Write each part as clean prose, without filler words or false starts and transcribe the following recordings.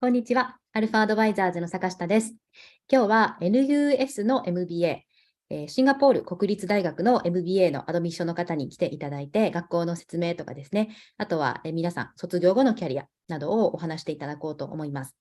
こんにちは。アルファアドバイザーズの坂下です。今日は NUS の MBA、シンガポール国立大学の MBA のアドミッションの方に来ていただいて、学校の説明とかですね、あとは皆さん卒業後のキャリアなどをお話していただこうと思います。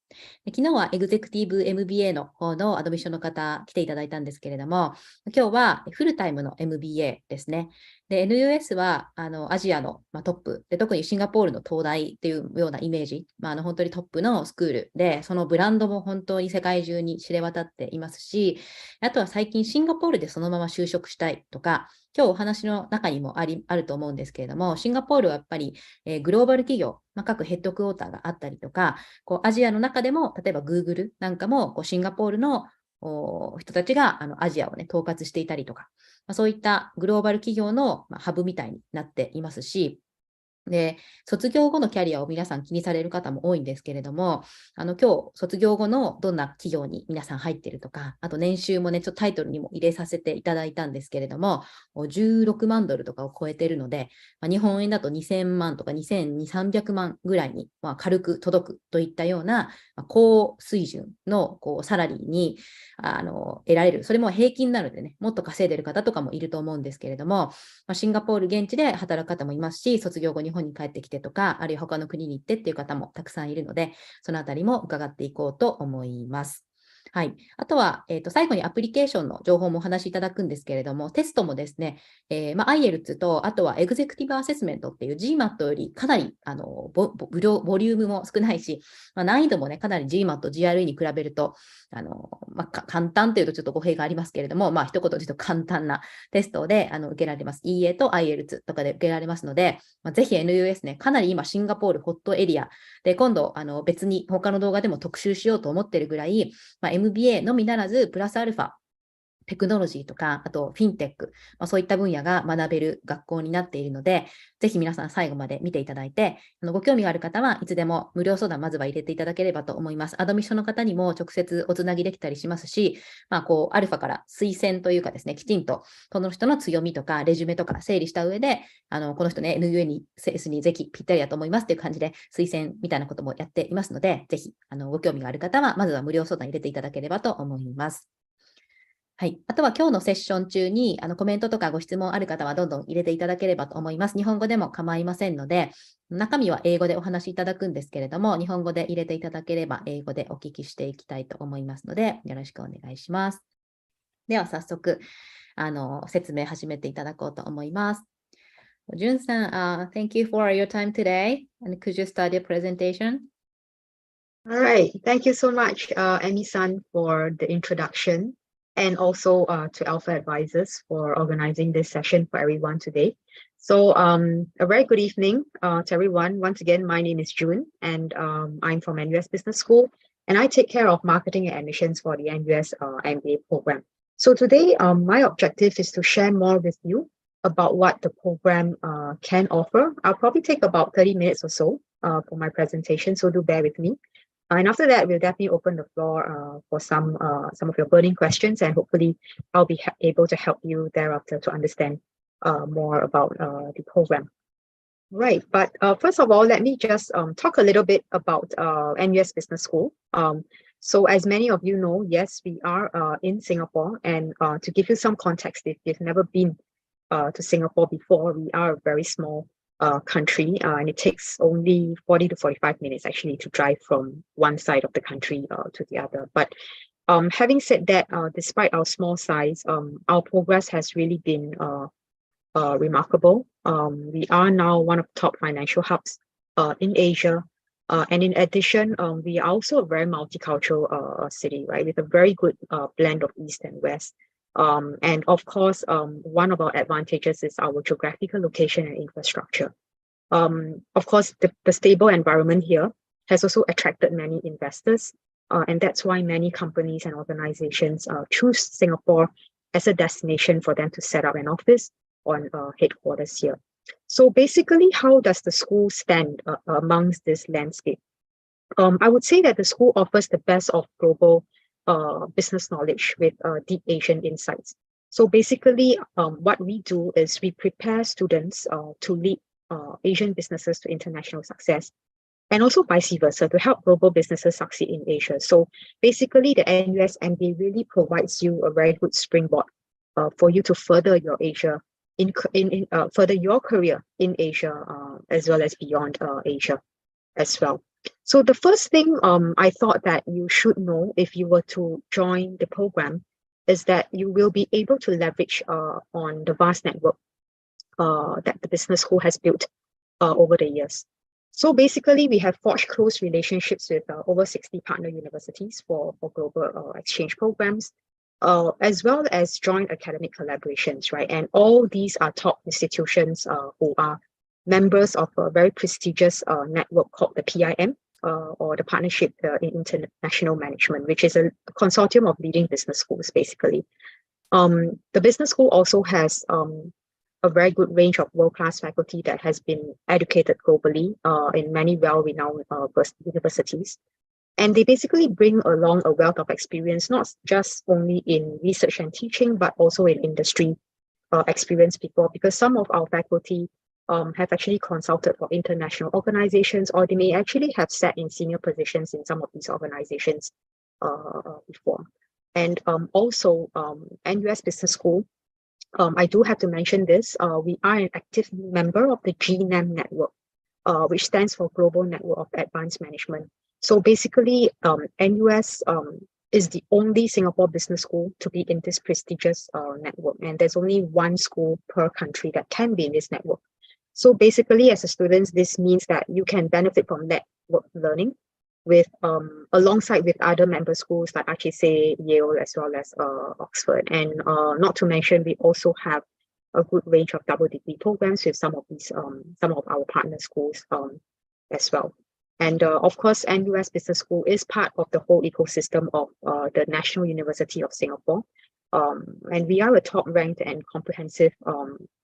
昨日はエグゼクティブ MBA の方のアドミッションの方来ていただいたんですけれども、今日はフルタイムの MBA ですね。で、NUS はアジアの、トップで、特にシンガポールの東大っていうようなイメージ、本当にトップのスクールで、そのブランドも本当に世界中に知れ渡っていますし、あとは最近シンガポールでそのまま就職したいとか、今日お話の中にもあると思うんですけれども、シンガポールはやっぱり、グローバル企業、各ヘッドクォーターがあったりとか、アジアの中でも、例えば Google なんかもシンガポールの人たちがアジアをね、統括していたりとか、そういったグローバル企業のハブみたいになっていますし、で、卒業後のキャリアを皆さん気にされる方も多いんですけれども、今日卒業後のどんな企業に皆さん入っているとか、あと年収もね、ちょっとタイトルにも入れさせていただいたんですけれども、16万ドルとかを超えているので、日本円だと2000万とか2200、300万ぐらいに、軽く届くといったような、高水準のサラリーに得られる。それも平均なのでね、もっと稼いでいる方とかもいると思うんですけれども、シンガポール現地で働く方もいますし、卒業後日本に帰ってきてとか、あるいは他の国に行ってっていう方もたくさんいるので、そのあたりも伺っていこうと思います。はい。あとは、最後にアプリケーションの情報もお話しいただくんですけれども、テストもですね、IELTS と、あとはエグゼクティブアセスメントっていう GMAT よりかなりボリュームも少ないし、難易度もね、かなり GMAT、GRE に比べると、簡単というとちょっと語弊がありますけれども、一言で言うと簡単なテストで受けられます。EA と IELTS とかで受けられますので、ぜひ NUS ね、かなり今シンガポールホットエリアで、今度別に他の動画でも特集しようと思っているぐらい、MBA のみならず、プラスアルファ、テクノロジーとか、あとフィンテック、そういった分野が学べる学校になっているので、ぜひ皆さん最後まで見ていただいて、ご興味がある方はいつでも無料相談まずは入れていただければと思います。アドミッションの方にも直接おつなぎできたりしますし、アルファから推薦というかですね、きちんとこの人の強みとかレジュメとか整理した上で、この人ね、NUS にぜひぴったりだと思いますという感じで推薦みたいなこともやっていますので、ぜひご興味がある方はまずは無料相談入れていただければと思います。はい。あとは今日のセッション中にコメントとかご質問ある方はどんどん入れていただければと思います。日本語でも構いませんので、中身は英語でお話しいただくんですけれども、日本語で入れていただければ英語でお聞きしていきたいと思いますので、よろしくお願いします。では早速、説明始めていただこうと思います。ジュンさん、thank you for your time today. And could you start your presentation? All right. Thank you so much, Amy-san, for the introduction. And also to Alpha Advisors for organizing this session for everyone today. So a very good evening to everyone. Once again, my name is June, and I'm from NUS Business School, and I take care of marketing and admissions for the NUS MBA program. So today, my objective is to share more with you about what the program can offer. I'll probably take about 30 minutes or so for my presentation, so do bear with me. And after that, we'll definitely open the floor for some of your burning questions, and hopefully I'll be able to help you thereafter to understand more about the program. Right, but first of all, let me just talk a little bit about NUS Business School. So as many of you know, yes, we are in Singapore, and to give you some context, if you've never been to Singapore before, we are a very small country, and it takes only 40 to 45 minutes actually to drive from one side of the country to the other. But having said that, despite our small size, our progress has really been remarkable. We are now one of the top financial hubs in Asia. And in addition, we are also a very multicultural city, right, with a very good blend of East and West. And of course, one of our advantages is our geographical location and infrastructure. Of course, the stable environment here has also attracted many investors, and that's why many companies and organizations choose Singapore as a destination for them to set up an office or headquarters here. So basically, how does the school stand amongst this landscape? I would say that the school offers the best of global business knowledge with deep Asian insights. So basically, what we do is we prepare students to lead Asian businesses to international success. and also vice versa to help global businesses succeed in Asia. So basically, the NUS MBA really provides you a very good springboard for you to further your Asia further your career in Asia as well as beyond Asia as well. So the first thing I thought that you should know if you were to join the program is that you will be able to leverage on the vast network that the business school has built over the years. So basically, we have forged close relationships with over 60 partner universities for global exchange programs, as well as joint academic collaborations, right? And all these are top institutions who are members of a very prestigious network called the PIM, or the Partnership in International Management, which is a consortium of leading business schools, basically. The business school also has a very good range of world-class faculty that has been educated globally in many well-renowned universities. And they basically bring along a wealth of experience, not just only in research and teaching, but also in industry experience before, because some of our faculty have actually consulted for international organizations, or they may actually have sat in senior positions in some of these organizations before. And also, NUS Business School, I do have to mention this, we are an active member of the GNAM network, which stands for Global Network of Advanced Management. So basically, NUS is the only Singapore business school to be in this prestigious network. And there's only one school per country that can be in this network. So basically, as a student, this means that you can benefit from network learning with alongside with other member schools like HEC, Yale, as well as Oxford. And not to mention, we also have a good range of double degree programs with some of these some of our partner schools as well. And of course, NUS Business School is part of the whole ecosystem of the National University of Singapore. And we are a top-ranked and comprehensive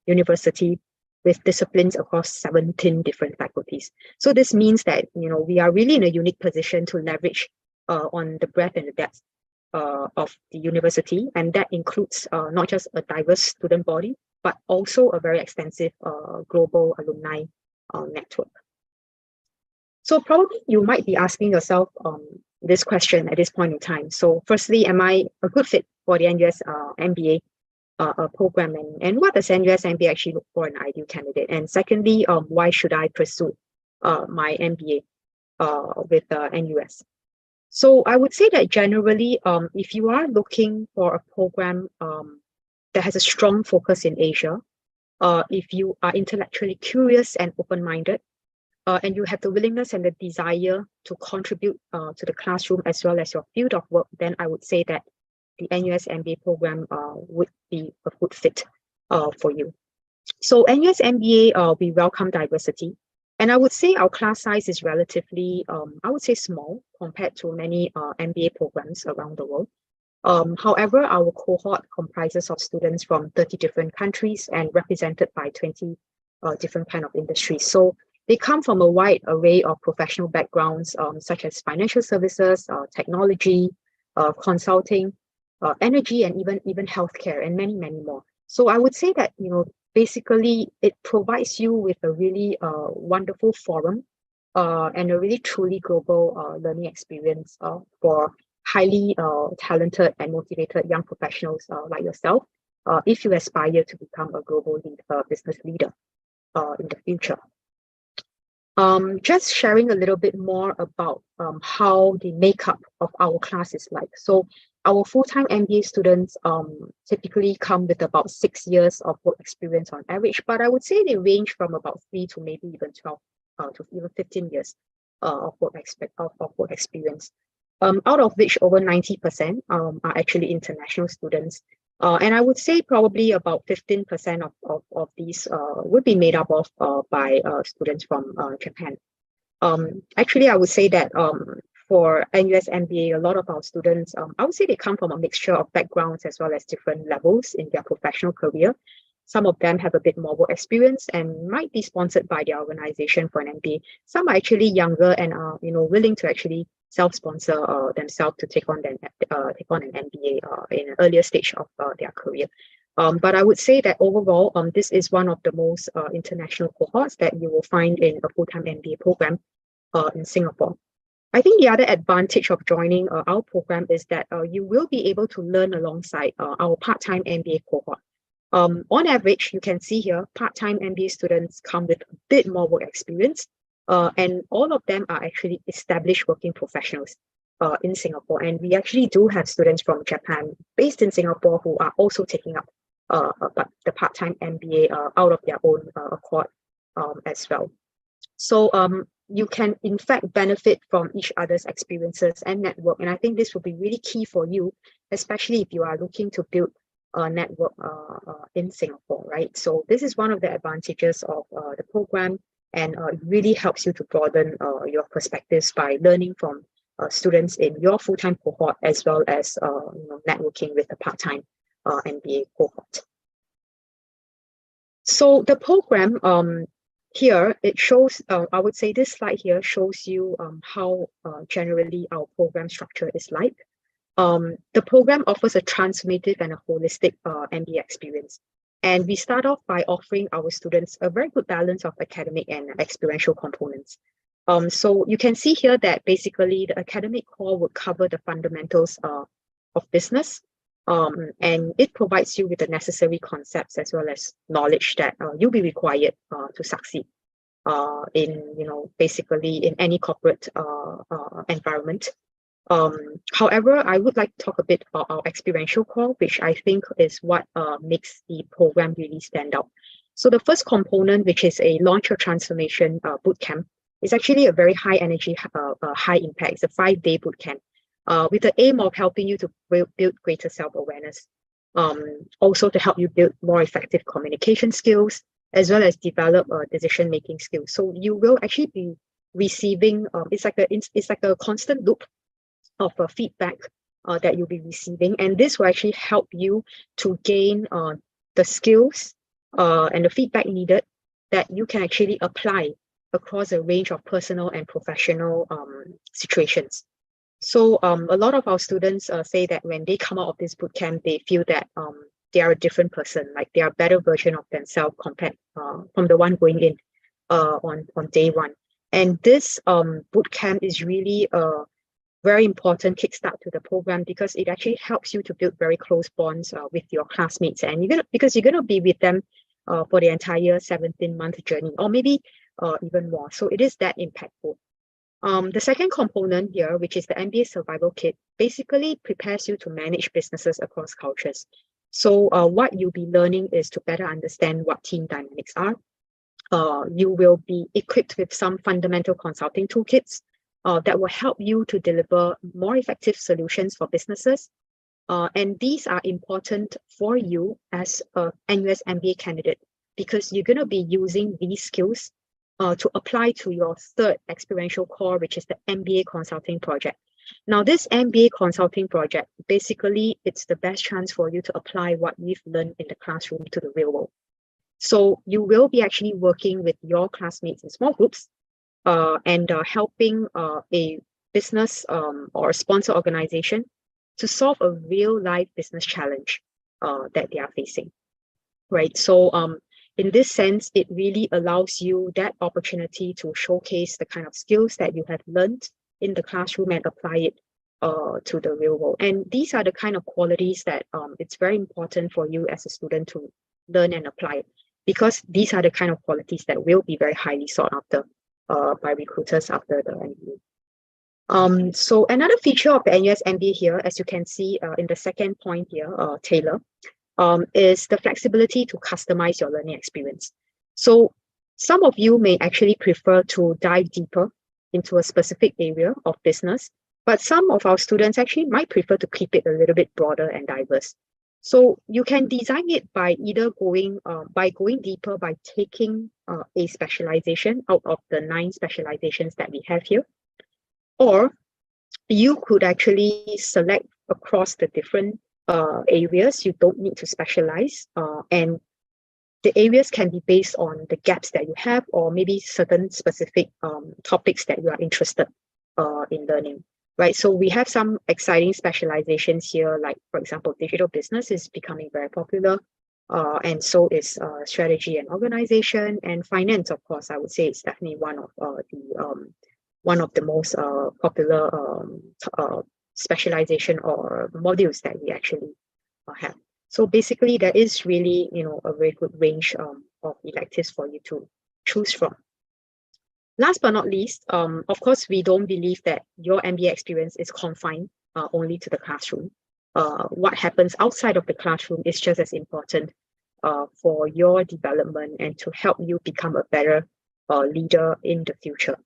university with disciplines across 17 different faculties. So this means that, you know, we are really in a unique position to leverage on the breadth and the depth of the university. And that includes not just a diverse student body, but also a very extensive global alumni network. So probably you might be asking yourself this question at this point in time. So firstly, am I a good fit for the NUS MBA program? And what does NUS MBA actually look for an ideal candidate? And secondly, why should I pursue my MBA with NUS? So I would say that generally, if you are looking for a program that has a strong focus in Asia, if you are intellectually curious and open-minded, and you have the willingness and the desire to contribute to the classroom as well as your field of work, then I would say that the NUS MBA program would be a good fit for you. So NUS MBA, we welcome diversity. And I would say our class size is relatively, I would say small compared to many MBA programs around the world. However, our cohort comprises of students from 30 different countries and represented by 20 different kind of industries. So they come from a wide array of professional backgrounds, such as financial services, technology, consulting, energy, and even healthcare, and many, many more. So I would say that, you know, basically it provides you with a really wonderful forum and a really truly global learning experience for highly talented and motivated young professionals like yourself, if you aspire to become a global business leader in the future. Just sharing a little bit more about how the makeup of our class is like. So our full-time MBA students typically come with about 6 years of work experience on average, but I would say they range from about 3 to maybe even 12 to even 15 years of work experience. Out of which over 90% are actually international students. And I would say probably about 15% of these would be made up of by students from Japan. Actually, I would say that for NUS MBA, a lot of our students, I would say they come from a mixture of backgrounds as well as different levels in their professional career. Some of them have a bit more work experience and might be sponsored by their organization for an MBA. Some are actually younger and are, you know, willing to actually self-sponsor themselves to take on an MBA in an earlier stage of their career. But I would say that overall, this is one of the most international cohorts that you will find in a full-time MBA program. in Singapore. I think the other advantage of joining our program is that you will be able to learn alongside our part-time MBA cohort. On average, you can see here, part-time MBA students come with a bit more work experience, and all of them are actually established working professionals in Singapore. And we actually do have students from Japan based in Singapore who are also taking up the part-time MBA out of their own accord as well. So you can in fact benefit from each other's experiences and network. And I think this will be really key for you, especially if you are looking to build a network in Singapore, right? So this is one of the advantages of the program, and it really helps you to broaden your perspectives by learning from students in your full-time cohort, as well as networking with the part-time MBA cohort. So the program, here, it shows, I would say this slide here shows you how generally our program structure is like. The program offers a transformative and a holistic MBA experience. And we start off by offering our students a very good balance of academic and experiential components. So you can see here that basically the academic core would cover the fundamentals of business, and it provides you with the necessary concepts as well as knowledge that you'll be required to succeed in, basically in any corporate environment. However, I would like to talk a bit about our experiential core, which I think is what makes the program really stand out. So the first component, which is a launch or transformation bootcamp, is actually a very high energy, high impact. It's a 5-day bootcamp with the aim of helping you to build greater self-awareness, also to help you build more effective communication skills, as well as develop decision-making skills. So you will actually be receiving, it's like a constant loop of feedback that you'll be receiving, and this will actually help you to gain the skills and the feedback needed that you can actually apply across a range of personal and professional situations. So a lot of our students say that when they come out of this bootcamp, they feel that they are a different person, like they are a better version of themselves compared from the one going in on day one. And this bootcamp is really a very important kickstart to the program, because it actually helps you to build very close bonds with your classmates, and because you're gonna be with them for the entire 17-month journey, or maybe even more. So it is that impactful. The second component here, which is the MBA Survival Kit, basically prepares you to manage businesses across cultures. So what you'll be learning is to better understand what team dynamics are. You will be equipped with some fundamental consulting toolkits that will help you to deliver more effective solutions for businesses. And these are important for you as a NUS MBA candidate, because you're going to be using these skills to apply to your third experiential core, which is the MBA consulting project. Now, this MBA consulting project, basically, it's the best chance for you to apply what you've learned in the classroom to the real world. So you will be actually working with your classmates in small groups and helping a business or a sponsor organization to solve a real-life business challenge that they are facing, right? So in this sense, it really allows you that opportunity to showcase the kind of skills that you have learned in the classroom and apply it to the real world. And these are the kind of qualities that it's very important for you as a student to learn and apply, because these are the kind of qualities that will be very highly sought after by recruiters after the MBA. So another feature of the NUS MBA here, as you can see in the second point here, Taylor, is the flexibility to customize your learning experience. So some of you may actually prefer to dive deeper into a specific area of business, but some of our students actually might prefer to keep it a little bit broader and diverse. So you can design it by either going deeper by taking a specialization out of the 9 specializations that we have here, or you could actually select across the different areas. You don't need to specialize, and the areas can be based on the gaps that you have, or maybe certain specific topics that you are interested in learning, right? So we have some exciting specializations here, like, for example, digital business is becoming very popular, and so is strategy and organization, and finance, of course. I would say it's definitely one of one of the most popular specialization or modules that we actually have. So basically, there is really, a very good range of electives for you to choose from. Last but not least, of course, we don't believe that your MBA experience is confined only to the classroom. What happens outside of the classroom is just as important for your development and to help you become a better leader in the future.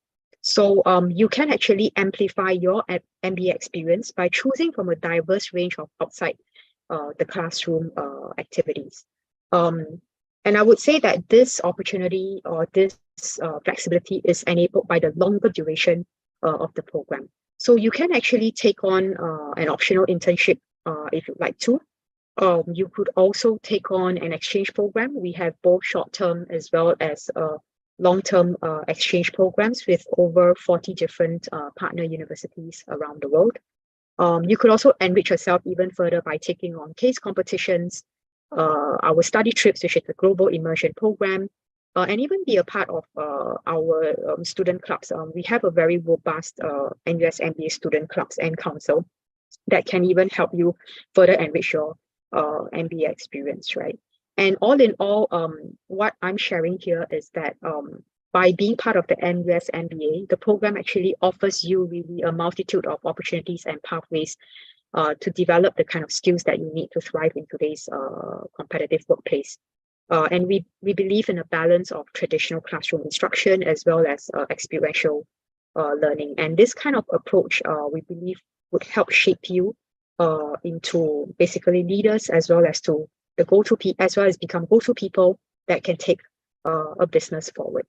So you can actually amplify your MBA experience by choosing from a diverse range of outside the classroom activities. And I would say that this opportunity or this flexibility is enabled by the longer duration of the program. So you can actually take on an optional internship if you'd like to. You could also take on an exchange program. We have both short-term as well as long-term exchange programs with over 40 different partner universities around the world. You could also enrich yourself even further by taking on case competitions, our study trips, which is the global immersion program, and even be a part of our student clubs. We have a very robust NUS MBA student clubs and council that can even help you further enrich your MBA experience, right? And all in all, what I'm sharing here is that by being part of the NUS MBA, the program actually offers you really a multitude of opportunities and pathways to develop the kind of skills that you need to thrive in today's competitive workplace. And we believe in a balance of traditional classroom instruction as well as experiential learning. And this kind of approach, we believe, would help shape you into basically leaders as well as to the go-to people, as well as become go-to people that can take a business forward.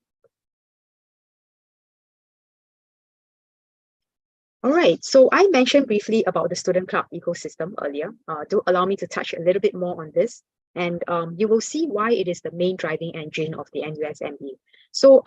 All right, so I mentioned briefly about the student club ecosystem earlier. Do allow me to touch a little bit more on this, and you will see why it is the main driving engine of the NUS MBA. So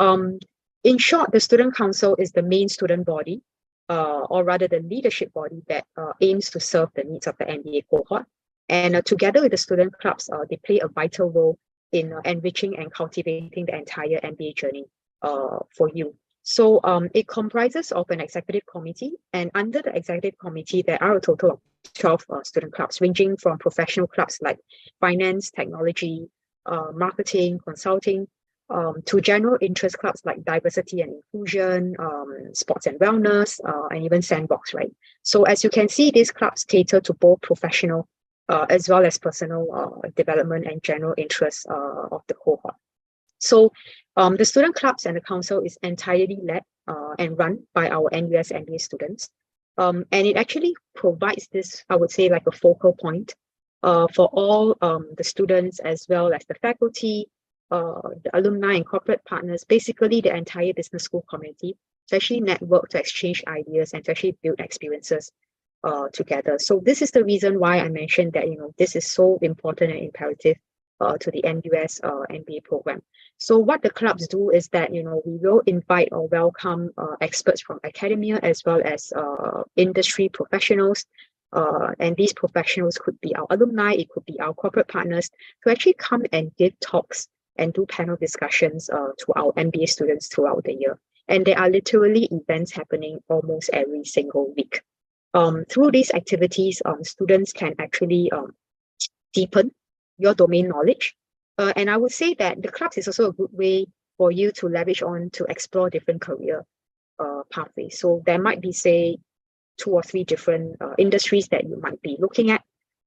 in short, the Student Council is the main student body, or rather the leadership body that aims to serve the needs of the MBA cohort. And together with the student clubs, they play a vital role in enriching and cultivating the entire MBA journey for you. So it comprises of an executive committee, and under the executive committee, there are a total of 12 student clubs, ranging from professional clubs like finance, technology, marketing, consulting, to general interest clubs like diversity and inclusion, sports and wellness, and even sandbox, right? So as you can see, these clubs cater to both professional as well as personal development and general interests of the cohort. So the student clubs and the council is entirely led and run by our NUS MBA students. And it actually provides this, I would say, like a focal point for all the students as well as the faculty, the alumni and corporate partners, basically the entire business school community, to actually network, to exchange ideas, and to actually build experiences together. So this is the reason why I mentioned that, this is so important and imperative to the NUS MBA program. So what the clubs do is that, we will invite or welcome experts from academia as well as industry professionals. And these professionals could be our alumni, it could be our corporate partners, to actually come and give talks and do panel discussions to our MBA students throughout the year. And there are literally events happening almost every single week. Through these activities, students can actually deepen your domain knowledge. And I would say that the clubs is also a good way for you to leverage on to explore different career pathways. So there might be, say, 2 or 3 different industries that you might be looking at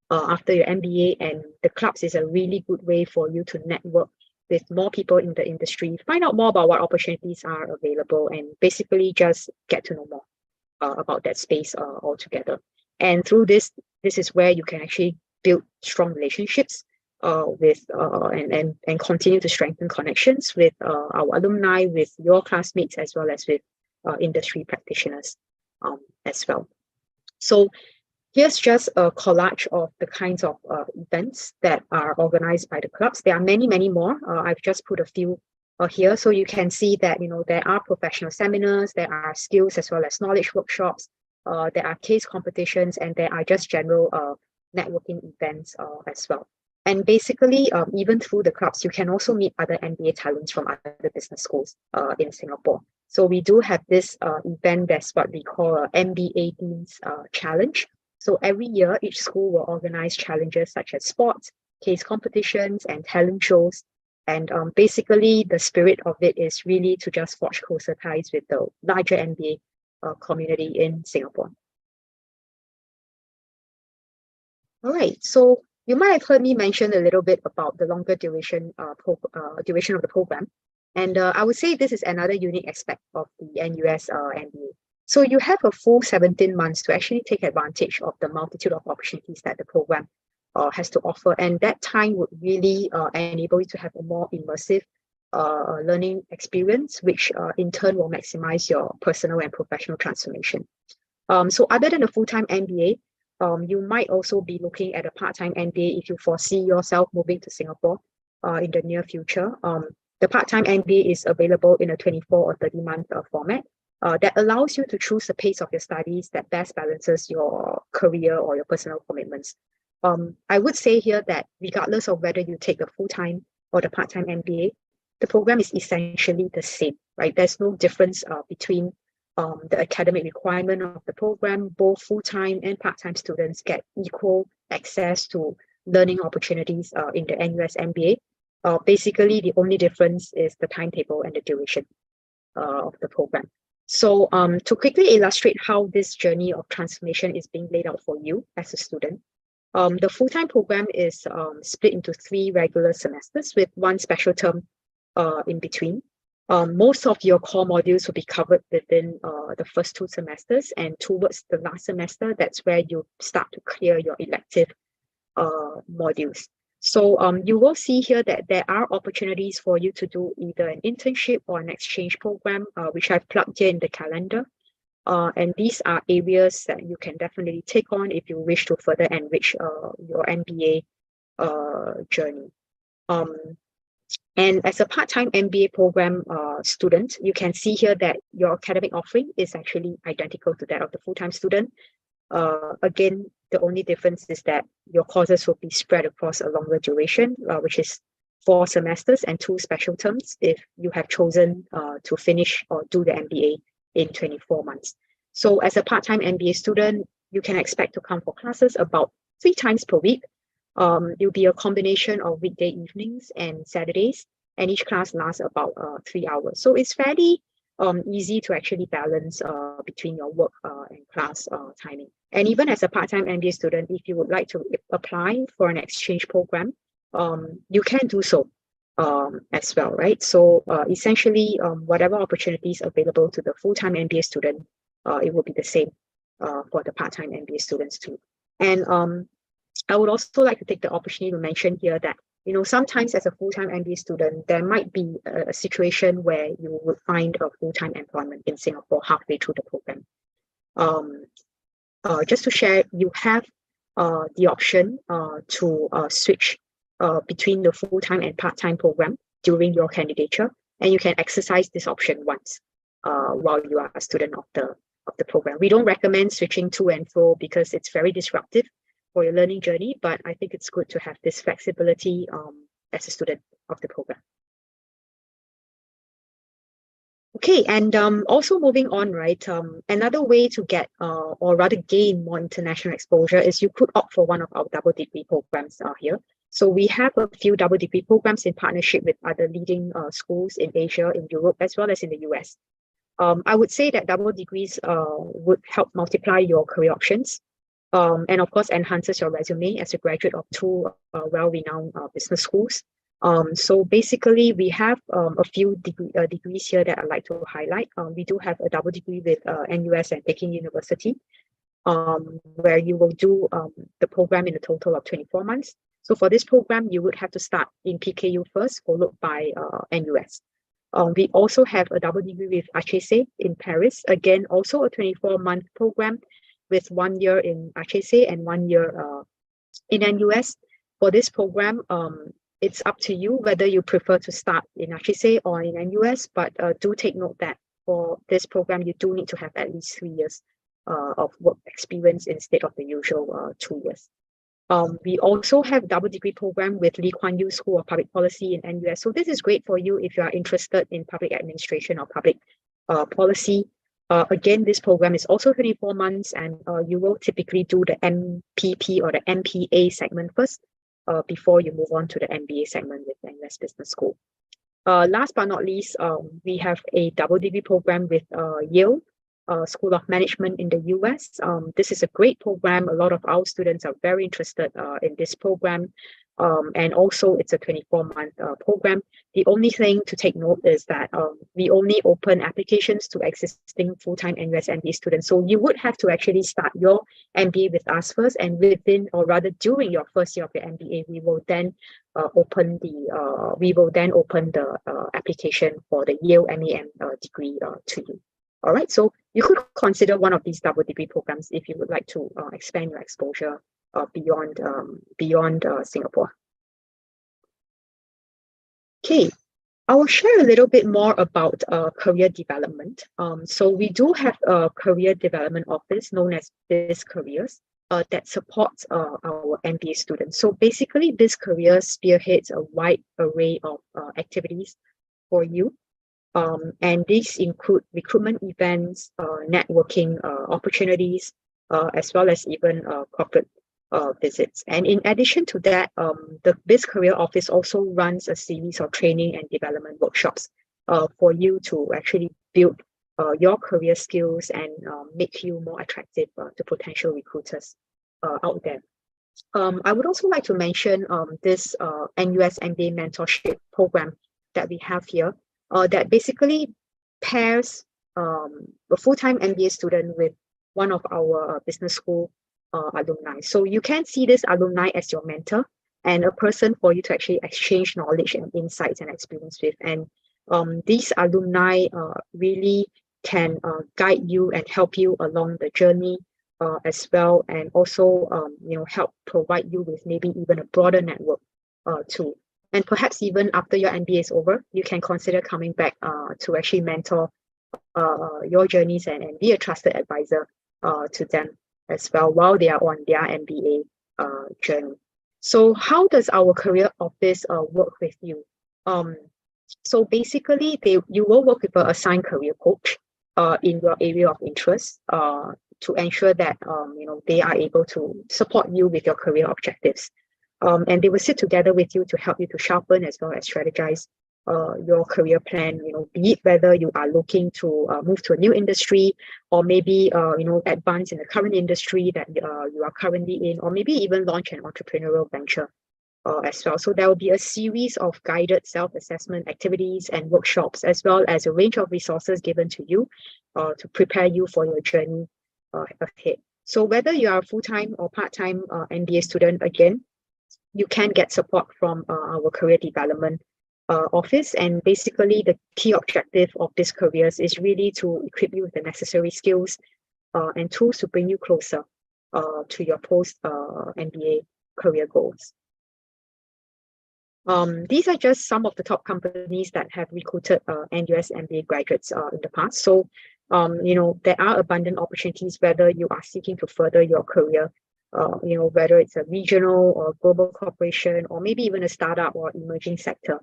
after your MBA, and the clubs is a really good way for you to network with more people in the industry, find out more about what opportunities are available, and basically just get to know more about that space altogether. And through this is where you can actually build strong relationships with and continue to strengthen connections with our alumni, with your classmates, as well as with industry practitioners as well. So here's just a collage of the kinds of events that are organized by the clubs. There are many, many more. I've just put a few here, so you can see that there are professional seminars, there are skills as well as knowledge workshops, there are case competitions, and there are just general networking events as well. And basically, even through the clubs, you can also meet other MBA talents from other business schools in Singapore. So we do have this event that's what we call a MBA Dean's Challenge. So every year, each school will organize challenges such as sports, case competitions, and talent shows. And basically, the spirit of it is really to just forge closer ties with the larger MBA community in Singapore. All right, so you might have heard me mention a little bit about the longer duration duration of the program. And I would say this is another unique aspect of the NUS MBA. So you have a full 17 months to actually take advantage of the multitude of opportunities that the program has to offer. And that time would really enable you to have a more immersive learning experience, which in turn will maximize your personal and professional transformation. So other than a full-time MBA, you might also be looking at a part-time MBA if you foresee yourself moving to Singapore in the near future. The part-time MBA is available in a 24 or 30-month format that allows you to choose the pace of your studies that best balances your career or your personal commitments. I would say here that regardless of whether you take the full-time or the part-time MBA, the program is essentially the same, right? There's no difference between the academic requirement of the program. Both full-time and part-time students get equal access to learning opportunities in the NUS MBA. Basically, the only difference is the timetable and the duration of the program. So to quickly illustrate how this journey of transformation is being laid out for you as a student, the full-time program is split into 3 regular semesters with 1 special term in between. Most of your core modules will be covered within the first 2 semesters, and towards the last semester, that's where you start to clear your elective modules. So you will see here that there are opportunities for you to do either an internship or an exchange program, which I've plugged here in the calendar. And these are areas that you can definitely take on if you wish to further enrich your MBA journey. And as a part-time MBA program student, you can see here that your academic offering is actually identical to that of the full-time student. Again, the only difference is that your courses will be spread across a longer duration, which is 4 semesters and 2 special terms if you have chosen to finish or do the MBA in 24 months. So as a part-time MBA student, you can expect to come for classes about 3 times per week. It'll be a combination of weekday evenings and Saturdays, and each class lasts about 3 hours. So it's fairly easy to actually balance between your work and class timing. And even as a part-time MBA student, if you would like to apply for an exchange program, you can do so as well, right? So essentially, whatever opportunities available to the full-time MBA student, it will be the same for the part-time MBA students too. And I would also like to take the opportunity to mention here that, you know, sometimes as a full-time MBA student, there might be a situation where you would find a full-time employment in Singapore halfway through the program. Just to share, you have the option to switch between the full-time and part-time program during your candidature, and you can exercise this option once while you are a student of the program. We don't recommend switching to and fro because it's very disruptive for your learning journey, but I think it's good to have this flexibility as a student of the program. Okay, and also moving on, right? Another way to get or rather gain more international exposure is you could opt for one of our double degree programs here. So we have a few double degree programs in partnership with other leading schools in Asia, in Europe, as well as in the US. I would say that double degrees would help multiply your career options and of course enhances your resume as a graduate of 2 well-renowned business schools. So basically, we have a few degrees here that I'd like to highlight. We do have a double degree with NUS and Peking University, where you will do the program in a total of 24 months. So for this program, you would have to start in PKU first, followed by NUS. We also have a double degree with HEC in Paris, again, also a 24-month program with 1 year in HEC and 1 year in NUS. For this program, it's up to you whether you prefer to start in HEC or in NUS, but do take note that for this program, you do need to have at least 3 years of work experience instead of the usual 2 years. We also have double degree program with Lee Kuan Yew School of Public Policy in NUS. So this is great for you if you are interested in public administration or public policy. Again, this program is also 24 months, and you will typically do the MPP or the MPA segment first before you move on to the MBA segment with the NUS Business School. Last but not least, we have a double degree program with Yale School of Management in the US. This is a great program. A lot of our students are very interested in this program. And also it's a 24-month program. The only thing to take note is that we only open applications to existing full-time NUS MBA students. So you would have to actually start your MBA with us first, and within, or rather during your first year of your MBA, we will then open the application for the Yale MEM degree to you. All right, so you could consider one of these double degree programs if you would like to expand your exposure beyond Singapore. Okay, I will share a little bit more about career development. So we do have a career development office known as Biz Careers that supports our MBA students. So basically, Biz Careers spearheads a wide array of activities for you. And these include recruitment events, networking opportunities, as well as even corporate visits. And in addition to that, the Biz Career Office also runs a series of training and development workshops for you to actually build your career skills and make you more attractive to potential recruiters out there. I would also like to mention this NUS MBA mentorship program that we have here that basically pairs a full-time MBA student with one of our business school alumni. So you can see this alumni as your mentor and a person for you to actually exchange knowledge and insights and experience with. And these alumni really can guide you and help you along the journey as well, and also help provide you with maybe even a broader network too. And perhaps even after your MBA is over, you can consider coming back to actually mentor your journeys and be a trusted advisor to them as well while they are on their MBA journey. So how does our career office work with you? So basically, you will work with an assigned career coach in your area of interest to ensure that they are able to support you with your career objectives. And they will sit together with you to help you to sharpen as well as strategize your career plan, be it whether you are looking to move to a new industry, or maybe advance in the current industry that you are currently in, or maybe even launch an entrepreneurial venture as well. So there will be a series of guided self-assessment activities and workshops, as well as a range of resources given to you to prepare you for your journey ahead. So whether you are a full-time or part-time MBA student, again, you can get support from our career development office. And basically, the key objective of Biz Careers is really to equip you with the necessary skills and tools to bring you closer to your post-MBA career goals. These are just some of the top companies that have recruited NUS MBA graduates in the past. So, there are abundant opportunities whether you are seeking to further your career, whether it's a regional or global corporation, or maybe even a startup or emerging sector.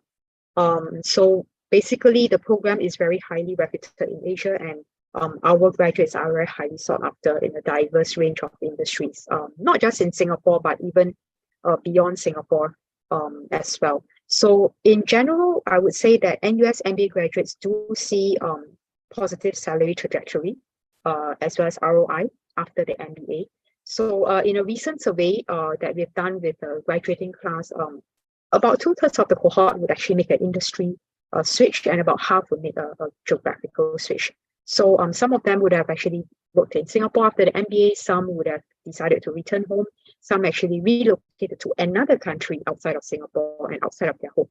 So basically, the program is very highly reputed in Asia, and our graduates are very highly sought after in a diverse range of industries, not just in Singapore, but even beyond Singapore as well. So in general, I would say that NUS MBA graduates do see positive salary trajectory as well as ROI after the MBA. So in a recent survey that we've done with the graduating class, about 2/3 of the cohort would actually make an industry switch, and about half would make a geographical switch. So some of them would have actually worked in Singapore after the MBA, some would have decided to return home, some actually relocated to another country outside of Singapore and outside of their home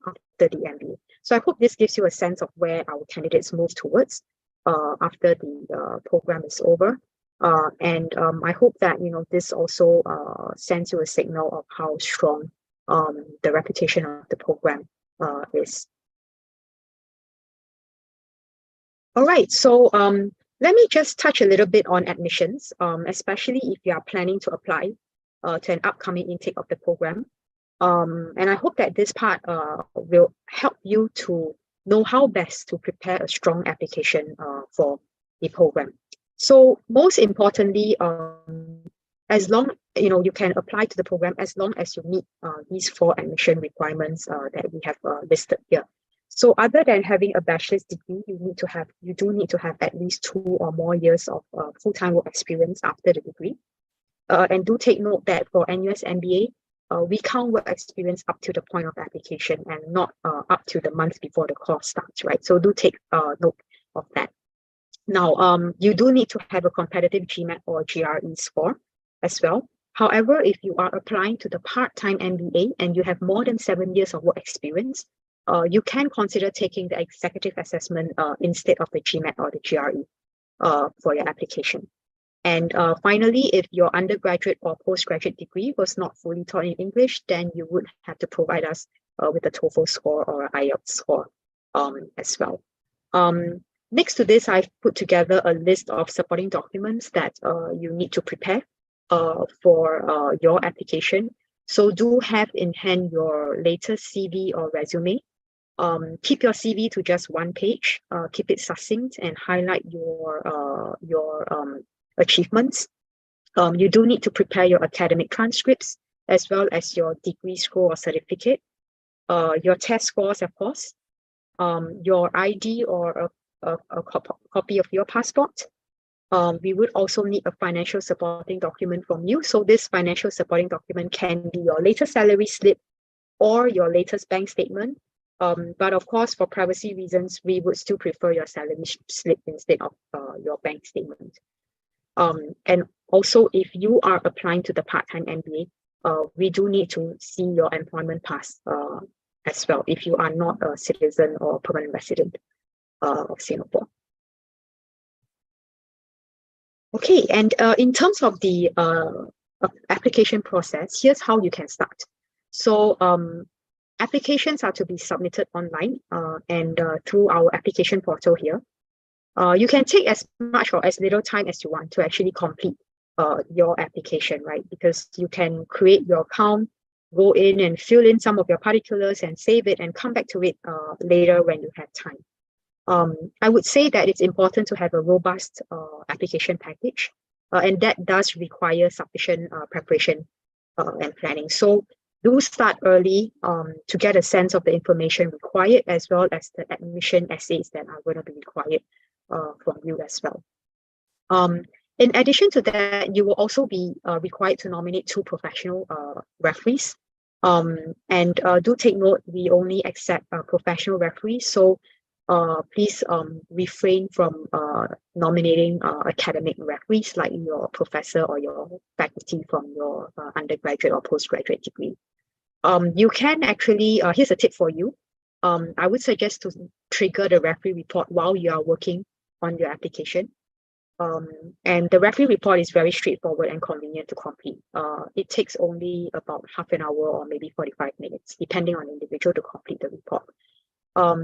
after the MBA. So I hope this gives you a sense of where our candidates move towards after the program is over. And I hope that this also sends you a signal of how strong the reputation of the program is. All right, so let me just touch a little bit on admissions, especially if you are planning to apply to an upcoming intake of the program. And I hope that this part will help you to know how best to prepare a strong application for the program. So most importantly, as long you can apply to the program as long as you meet these 4 admission requirements that we have listed here. So other than having a bachelor's degree, you do need to have at least 2 or more years of full-time work experience after the degree. And do take note that for NUS MBA, we count work experience up to the point of application and not up to the month before the course starts, right? So do take note of that. Now, you do need to have a competitive GMAT or GRE score as well. However, if you are applying to the part-time MBA and you have more than 7 years of work experience, you can consider taking the executive assessment instead of the GMAT or the GRE for your application. And finally, if your undergraduate or postgraduate degree was not fully taught in English, then you would have to provide us with a TOEFL score or IELTS score as well. Next to this, I've put together a list of supporting documents that you need to prepare for your application. So do have in hand your latest CV or resume. Keep your CV to just 1 page. Keep it succinct and highlight your achievements. You do need to prepare your academic transcripts as well as your degree score or certificate, your test scores, of course, your ID or a copy of your passport. We would also need a financial supporting document from you. So this financial supporting document can be your latest salary slip or your latest bank statement. But of course, for privacy reasons, we would still prefer your salary slip instead of your bank statement. And also, if you are applying to the part-time MBA, we do need to see your employment pass as well if you are not a citizen or permanent resident of Singapore. Okay, and in terms of the application process, here's how you can start. So applications are to be submitted online and through our application portal here. You can take as much or as little time as you want to actually complete your application, right? Because you can create your account, go in and fill in some of your particulars and save it and come back to it later when you have time. I would say that it's important to have a robust application package, and that does require sufficient preparation and planning. So do start early to get a sense of the information required, as well as the admission essays that are going to be required from you as well. In addition to that, you will also be required to nominate 2 professional referees. And do take note, we only accept professional referees. So please refrain from nominating academic referees like your professor or your faculty from your undergraduate or postgraduate degree. You can actually, here's a tip for you. I would suggest to trigger the referee report while you are working on your application. And the referee report is very straightforward and convenient to complete. It takes only about half an hour or maybe 45 minutes, depending on the individual, to complete the report.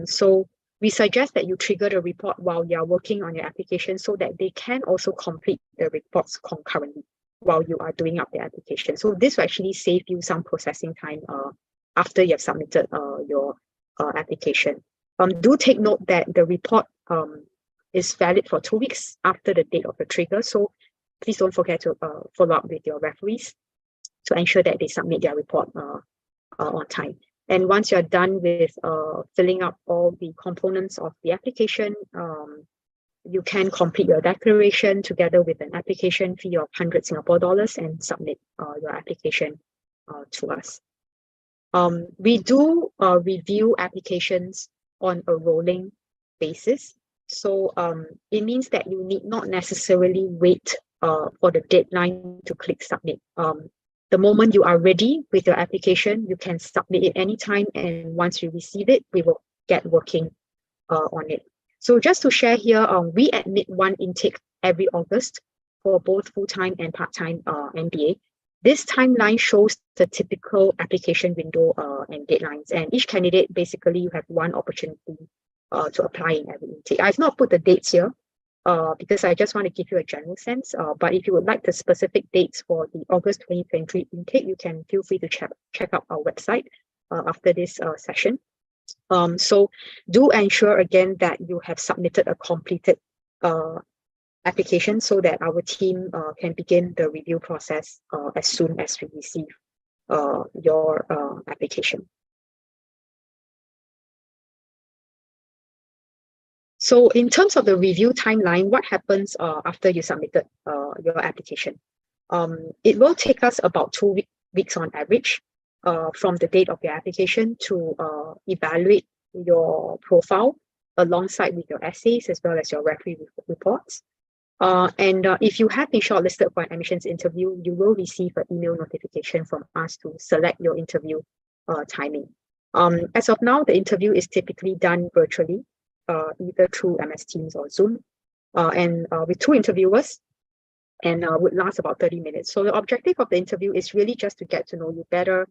So we suggest that you trigger the report while you are working on your application so that they can also complete the reports concurrently while you are doing up the application. So this will actually save you some processing time after you have submitted your application. Do take note that the report is valid for 2 weeks after the date of the trigger. So please don't forget to follow up with your referees to ensure that they submit their report on time. And once you're done with filling up all the components of the application, you can complete your declaration together with an application fee of 100 Singapore dollars and submit your application to us. We do review applications on a rolling basis. So it means that you need not necessarily wait for the deadline to click submit. The moment you are ready with your application, you can submit it anytime. And once you receive it, we will get working on it. So just to share here, we admit 1 intake every August for both full-time and part-time MBA. This timeline shows the typical application window and deadlines. And each candidate, basically, you have 1 opportunity to apply in every intake. I've not put the dates here because I just want to give you a general sense. But if you would like the specific dates for the August 2023 intake, you can feel free to check out our website after this session. So do ensure again that you have submitted a completed application so that our team can begin the review process as soon as we receive your application. So in terms of the review timeline, what happens after you submitted your application? It will take us about 2 weeks on average from the date of your application to evaluate your profile alongside with your essays as well as your referee reports. And if you have been shortlisted for an admissions interview, you will receive an email notification from us to select your interview timing. As of now, the interview is typically done virtually, either through MS Teams or Zoom, and with 2 interviewers, and would last about 30 minutes. So the objective of the interview is really just to get to know you better,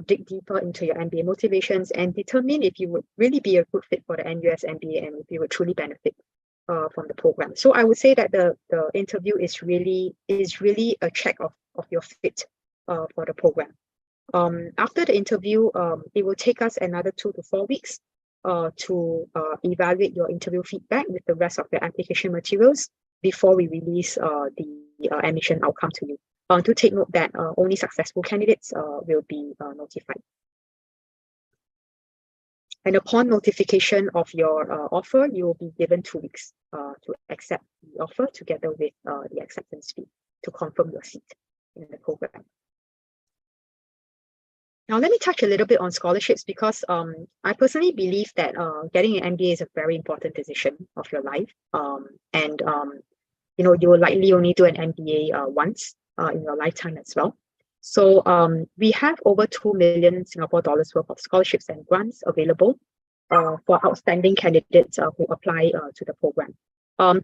dig deeper into your MBA motivations, and determine if you would really be a good fit for the NUS MBA and if you would truly benefit from the program. So I would say that the interview is really a check of your fit for the program. After the interview, it will take us another 2 to 4 weeks to evaluate your interview feedback with the rest of the application materials before we release the admission outcome to you. Do take note that only successful candidates will be notified. And upon notification of your offer, you will be given 2 weeks to accept the offer together with the acceptance fee to confirm your seat in the program. Now, let me touch a little bit on scholarships because I personally believe that getting an MBA is a very important decision of your life. You know, you will likely only do an MBA once in your lifetime as well. So we have over 2 million Singapore dollars worth of scholarships and grants available for outstanding candidates who apply to the program.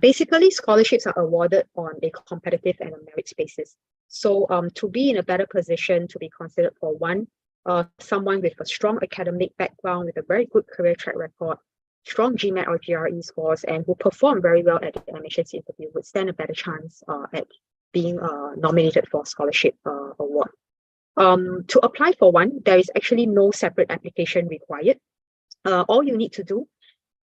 Basically, scholarships are awarded on a competitive and a merit basis. So to be in a better position to be considered for one, someone with a strong academic background, with a very good career track record, strong GMAT or GRE scores, and who perform very well at the admissions interview would stand a better chance at being nominated for a scholarship award. To apply for one, there is actually no separate application required. All you need to do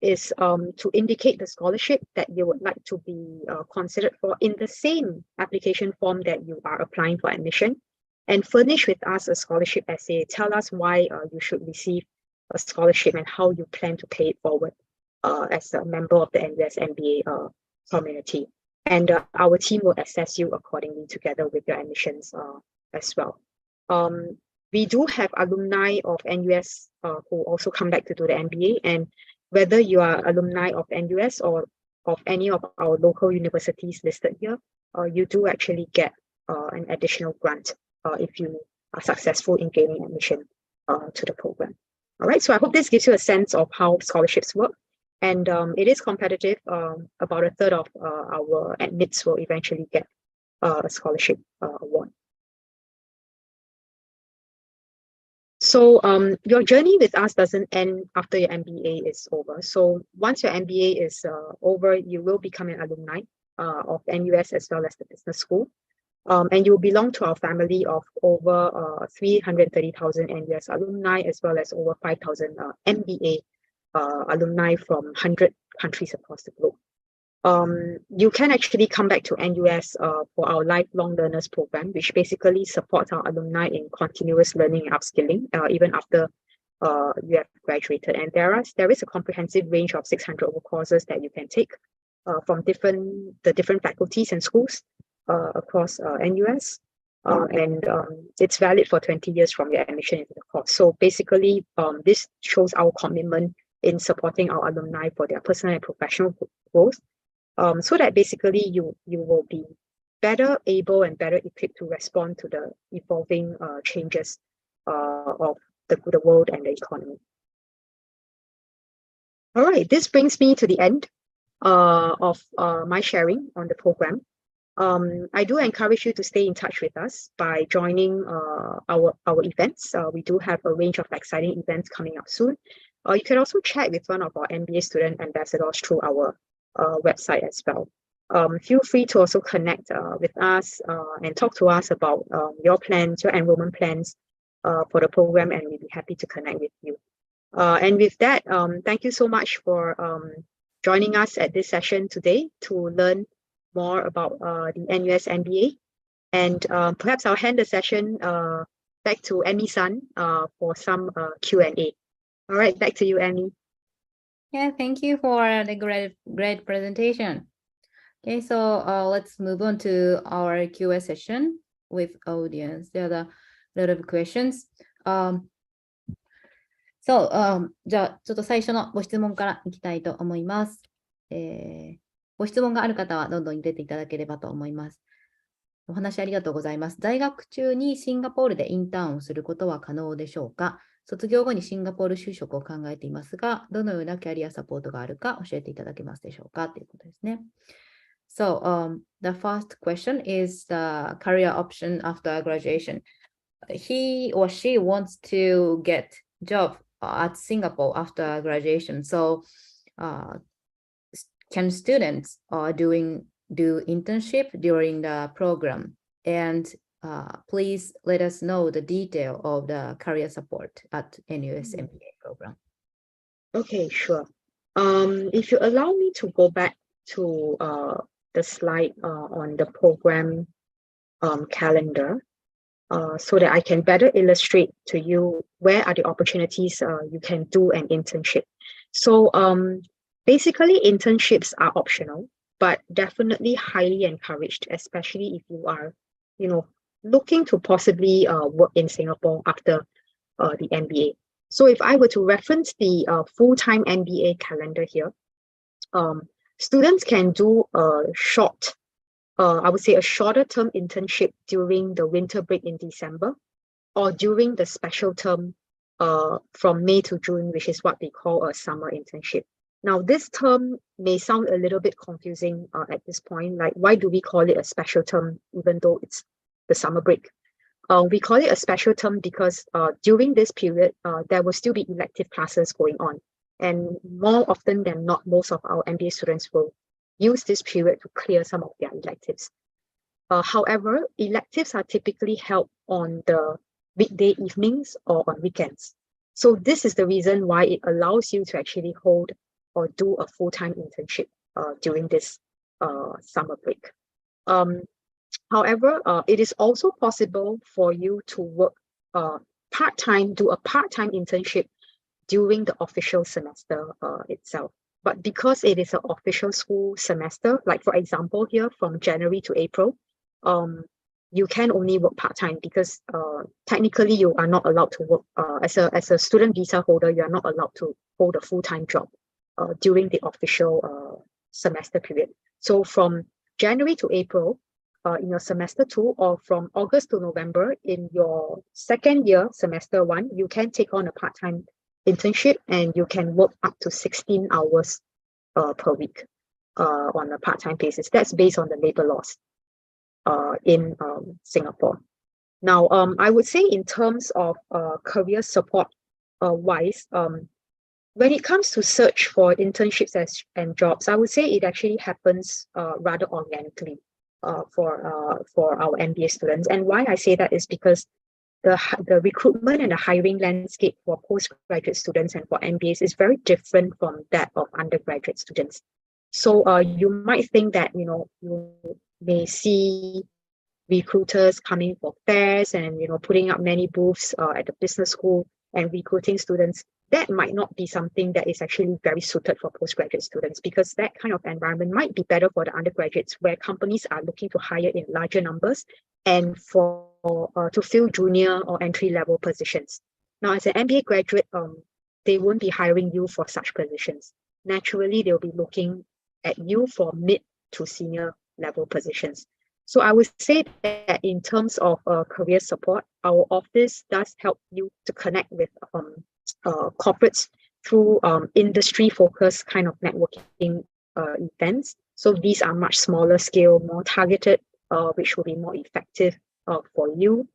is to indicate the scholarship that you would like to be considered for in the same application form that you are applying for admission, and furnish with us a scholarship essay. Tell us why you should receive a scholarship and how you plan to pay it forward as a member of the NUS MBA community. And our team will assess you accordingly together with your admissions as well. We do have alumni of NUS who also come back to do the MBA, and whether you are alumni of NUS or of any of our local universities listed here, you do actually get an additional grant if you are successful in gaining admission to the program. All right, so I hope this gives you a sense of how scholarships work. And it is competitive. About a third of our admits will eventually get a scholarship award. So your journey with us doesn't end after your MBA is over. So once your MBA is over, you will become an alumni of NUS as well as the business school. And you belong to our family of over 330,000 NUS alumni, as well as over 5,000 MBA alumni from 100 countries across the globe. You can actually come back to NUS for our lifelong learners program, which basically supports our alumni in continuous learning and upskilling, even after you have graduated. And there is a comprehensive range of 600 over courses that you can take from the different faculties and schools across NUS, and it's valid for 20 years from your admission into the course. So basically, this shows our commitment in supporting our alumni for their personal and professional growth, so that basically you will be better able and better equipped to respond to the evolving changes of the world and the economy. All right, this brings me to the end of my sharing on the program. I do encourage you to stay in touch with us by joining our events. We do have a range of exciting events coming up soon. You can also chat with one of our MBA student ambassadors through our website as well. Feel free to also connect with us and talk to us about your plans, your enrollment plans for the program, and we'll be happy to connect with you. And with that, thank you so much for joining us at this session today to learn more about the NUS MBA. And perhaps I'll hand the session back to Emmy-san for some Q&A. All right, back to you, Emmy. Yeah, thank you for the great presentation. Okay, so let's move on to our Q&A session with audience. There are a lot of questions.じゃあちょっと最初のご質問からいきたいと思います。ご質問がある方はどんどん入れていただければと思います。お話ありがとうございます。在学中にシンガポールでインターンをすることは可能でしょうか？卒業後にシンガポール就職を考えていますが、どのようなキャリアサポートがあるか教えていただけますでしょうかということですね。So, the first question is the career option after graduation. He or she wants to get job at Singapore after graduation. So, can students do internship during the program? And please let us know the detail of the career support at NUS MBA program. Okay, sure. If you allow me to go back to the slide on the program calendar, so that I can better illustrate to you where are the opportunities you can do an internship. So basically internships are optional, but definitely highly encouraged, especially if you are, looking to possibly work in Singapore after the MBA. So if I were to reference the full-time MBA calendar here, students can do a short, I would say a shorter term internship during the winter break in December, or during the special term from May to June, which is what they call a summer internship. Now, this term may sound a little bit confusing at this point, like why do we call it a special term even though it's the summer break? We call it a special term because during this period, there will still be elective classes going on. And more often than not, most of our MBA students will use this period to clear some of their electives. However, electives are typically held on the weekday evenings or on weekends. So this is the reason why it allows you to actually hold or do a full-time internship during this summer break. However, it is also possible for you to work part-time, do a part-time internship during the official semester itself. But because it is an official school semester, like for example here from January to April, you can only work part-time because technically you are not allowed to work as a student visa holder, you are not allowed to hold a full-time job during the official semester period. So from January to April in your semester 2, or from August to November in your second year, semester 1, you can take on a part-time internship and you can work up to 16 hours per week on a part-time basis. That's based on the labor laws in Singapore. Now, I would say in terms of career support wise, when it comes to search for internships and jobs, I would say it actually happens rather organically for our MBA students. And why I say that is because the recruitment and the hiring landscape for postgraduate students and for MBAs is very different from that of undergraduate students. So you might think that, you may see recruiters coming for fairs and, putting up many booths at the business school and recruiting students. That might not be something that is actually very suited for postgraduate students, because that kind of environment might be better for the undergraduates, where companies are looking to hire in larger numbers and to fill junior or entry-level positions. Now, as an MBA graduate, they won't be hiring you for such positions. Naturally, they'll be looking at you for mid to senior level positions. So I would say that in terms of career support, our office does help you to connect with corporates through industry-focused kind of networking events. So these are much smaller scale, more targeted, which will be more effective for you.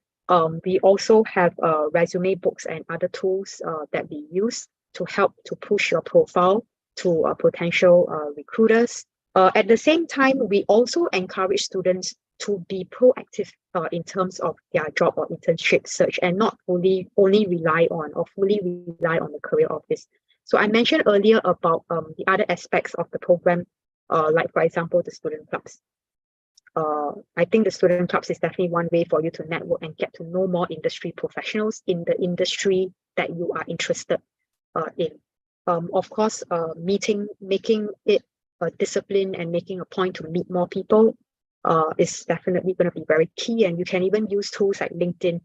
We also have resume books and other tools that we use to help to push your profile to potential recruiters. At the same time, we also encourage students to be proactive in terms of their job or internship search and not fully rely on the career office. So I mentioned earlier about the other aspects of the program, like for example, the student clubs. I think the student clubs is definitely one way for you to network and get to know more industry professionals in the industry that you are interested in. Of course, making it a discipline and making a point to meet more people is definitely going to be very key. And you can even use tools like LinkedIn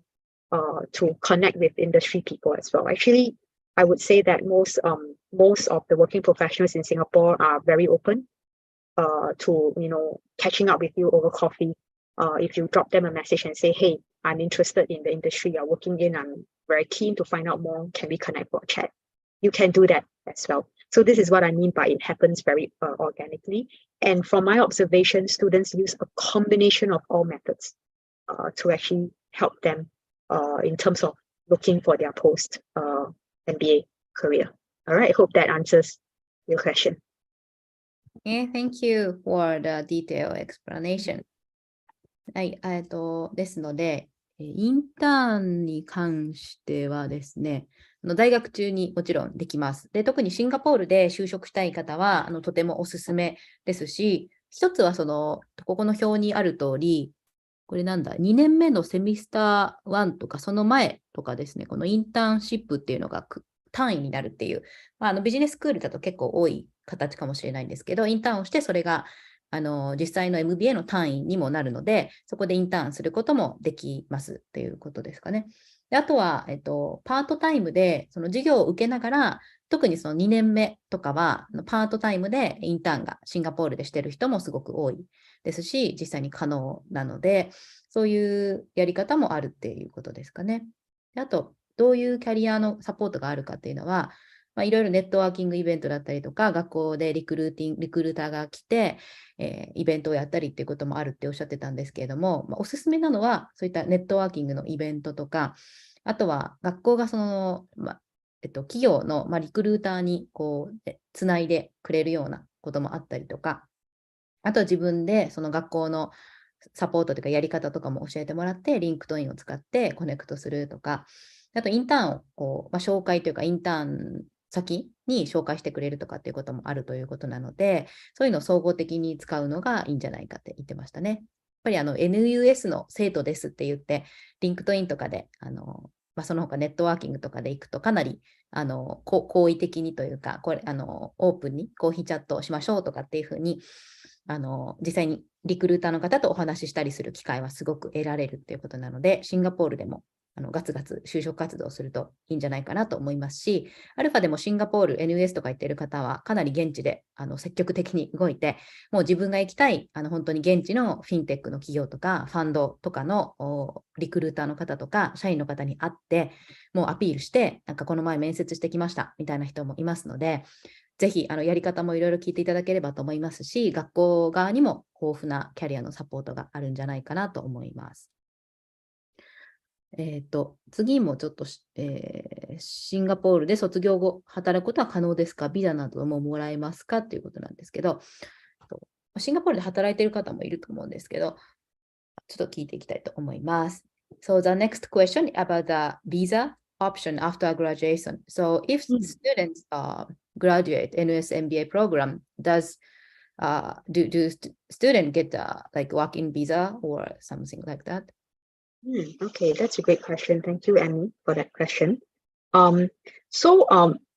to connect with industry people as well. Actually, I would say that most of the working professionals in Singapore are very open to catching up with you over coffee. If you drop them a message and say, hey, I'm interested in the industry you're working in, I'm very keen to find out more, can we connect for a chat? You can do that as well. So this is what I mean by it happens very organically. And from my observation, students use a combination of all methods to actually help them in terms of looking for their post MBA career. All right, I hope that answers your question. Okay, thank you for the detailed explanation. はい、ですので、インターンに関してはですね、大学中にもちろんできます。で、特にシンガポールで就職したい方はとてもおすすめですし、一つはここの表にある通り、これなんだ、2年目のセミスター1とかその前とかですね、このインターンシップっていうのが単位になるっていう、ビジネススクールだと結構多い形かもしれないんですけど、インターンをしてそれが実際の MBA の単位にもなるので、そこでインターンすることもできますっていうことですかね。であとは、パートタイムでその授業を受けながら、特にその2年目とかは、パートタイムでインターンがシンガポールでしてる人もすごく多いですし、実際に可能なので、そういうやり方もあるっていうことですかね。であと、どういうキャリアのサポートがあるかっていうのは、いろいろネットワーキングイベントだったりとか、学校でリクルーターが来て、イベントをやったりっていうこともあるっておっしゃってたんですけれども、おすすめなのは、そういったネットワーキングのイベントとか、あとは学校が企業の、リクルーターにつないでくれるようなこともあったりとか、あとは自分でその学校のサポートというかやり方とかも教えてもらって、リンクトインを使ってコネクトするとか、あとインターンを紹介というか、インターン先に紹介してくれるとかっていうこともあるということなので、そういうのを総合的に使うのがいいんじゃないかって言ってましたね。やっぱりNUS の生徒ですって言って、リンクトインとかで、その他ネットワーキングとかで行くとかなり好意的にというか、オープンにコーヒーチャットをしましょうとかっていうふうに、実際にリクルーターの方とお話ししたりする機会はすごく得られるっていうことなので、シンガポールでもガツガツ就職活動をするといいんじゃないかなと思いますし、アルファでもシンガポール NUS とか行っている方はかなり現地で積極的に動いて、もう自分が行きたい本当に現地のフィンテックの企業とかファンドとかのリクルーターの方とか社員の方に会ってもうアピールして、なんかこの前面接してきましたみたいな人もいますので、ぜひやり方もいろいろ聞いていただければと思いますし、学校側にも豊富なキャリアのサポートがあるんじゃないかなと思います。次もちょっと、シンガポールで卒業後働くことは可能ですか？ビザなどももらえますか？ということなんですけど、シンガポールで働いている方もいると思うんですけど、ちょっと聞いていきたいと思います。So the next question about the visa option after graduation. So if students graduate NUS MBA program, do student get like working visa or something like that? Okay, that's a great question. Thank you, Amy, for that question.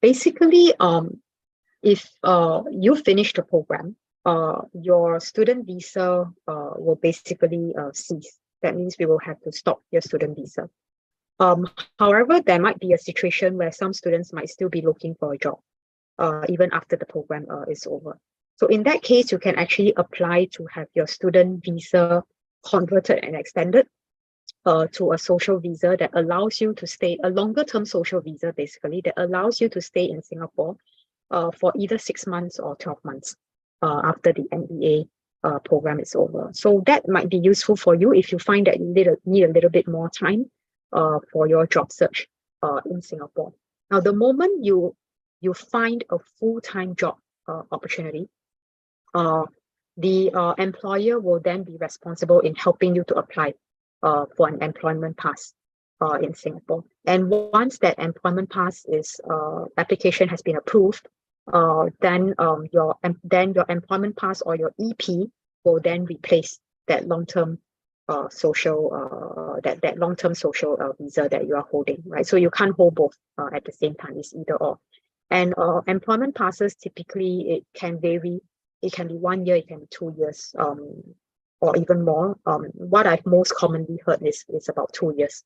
Basically, if you finish the program, your student visa will basically cease. That means we will have to stop your student visa. However, there might be a situation where some students might still be looking for a job, even after the program is over. So in that case, you can actually apply to have your student visa converted and extended to a social visa that allows you to stay, a longer term social visa basically, that allows you to stay in Singapore for either 6 months or 12 months after the MBA program is over. So that might be useful for you if you find that you need a little bit more time for your job search in Singapore. Now, the moment you find a full-time job opportunity, the employer will then be responsible in helping you to apply for an employment pass in Singapore. And once that employment pass application has been approved, then your employment pass or your EP will then replace that long-term social visa that you are holding, right? So you can't hold both at the same time. It's either or. And employment passes, typically it can vary. It can be 1 year, it can be 2 years, or even more. What I've most commonly heard is about 2 years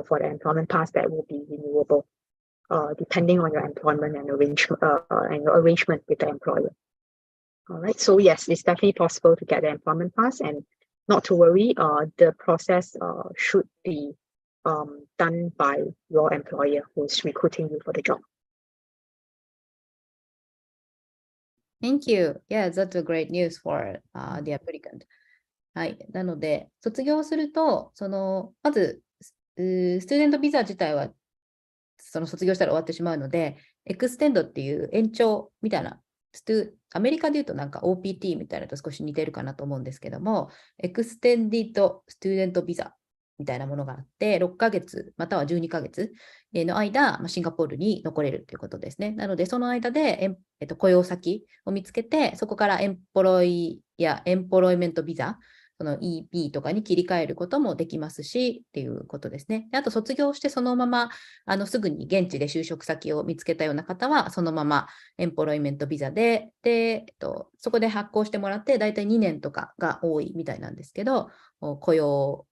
for the employment pass that will be renewable, depending on your employment and your arrangement with the employer. All right. So yes, it's definitely possible to get the employment pass, and not to worry. The process should be done by your employer who's recruiting you for the job. Thank you. Yeah, that's a great news for the applicant. はい。なので、卒業すると、まず、スチューデントビザ自体は、卒業したら終わってしまうので、エクステンドっていう延長みたいな、アメリカでいうとなんか OPT みたいなと少し似てるかなと思うんですけども、エクステンディッドスチューデントビザみたいなものがあって、6ヶ月または12ヶ月の間、シンガポールに残れるということですね。なので、その間で、雇用先を見つけて、そこからエンプロイメントビザ、その EP とかに切り替えることもできますしっていうことですね。であと卒業してそのまますぐに現地で就職先を見つけたような方はそのままエンプロイメントビザで、そこで発行してもらってだいたい2年とかが多いみたいなんですけど、雇用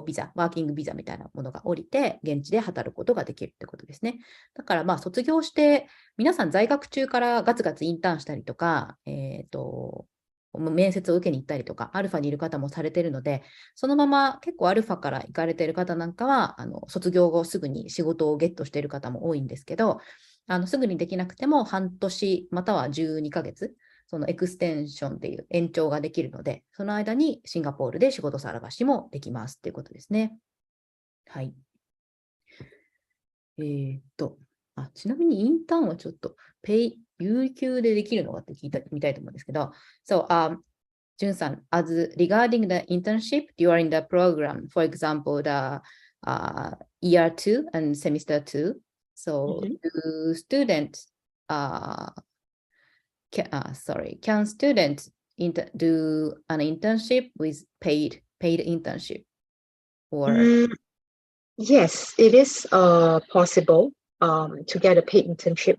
ビザ、ワーキングビザみたいなものが降りて現地で働くことができるってことですね。だから卒業して皆さん在学中からガツガツインターンしたりとか、面接を受けに行ったりとか、アルファにいる方もされているので、そのまま結構アルファから行かれている方なんかは、卒業後すぐに仕事をゲットしている方も多いんですけど、すぐにできなくても半年または12ヶ月、そのエクステンションっていう延長ができるので、その間にシンガポールで仕事探しもできますっていうことですね。はい。ちなみにインターンはちょっと有給でできるのかって聞いてみたいと思うんですけど、So, Jun san, as regarding the internship during the program, for example, the year 2 and semester 2, so do students, can students do an internship with paid internship? Or yes, it is possible to get a paid internship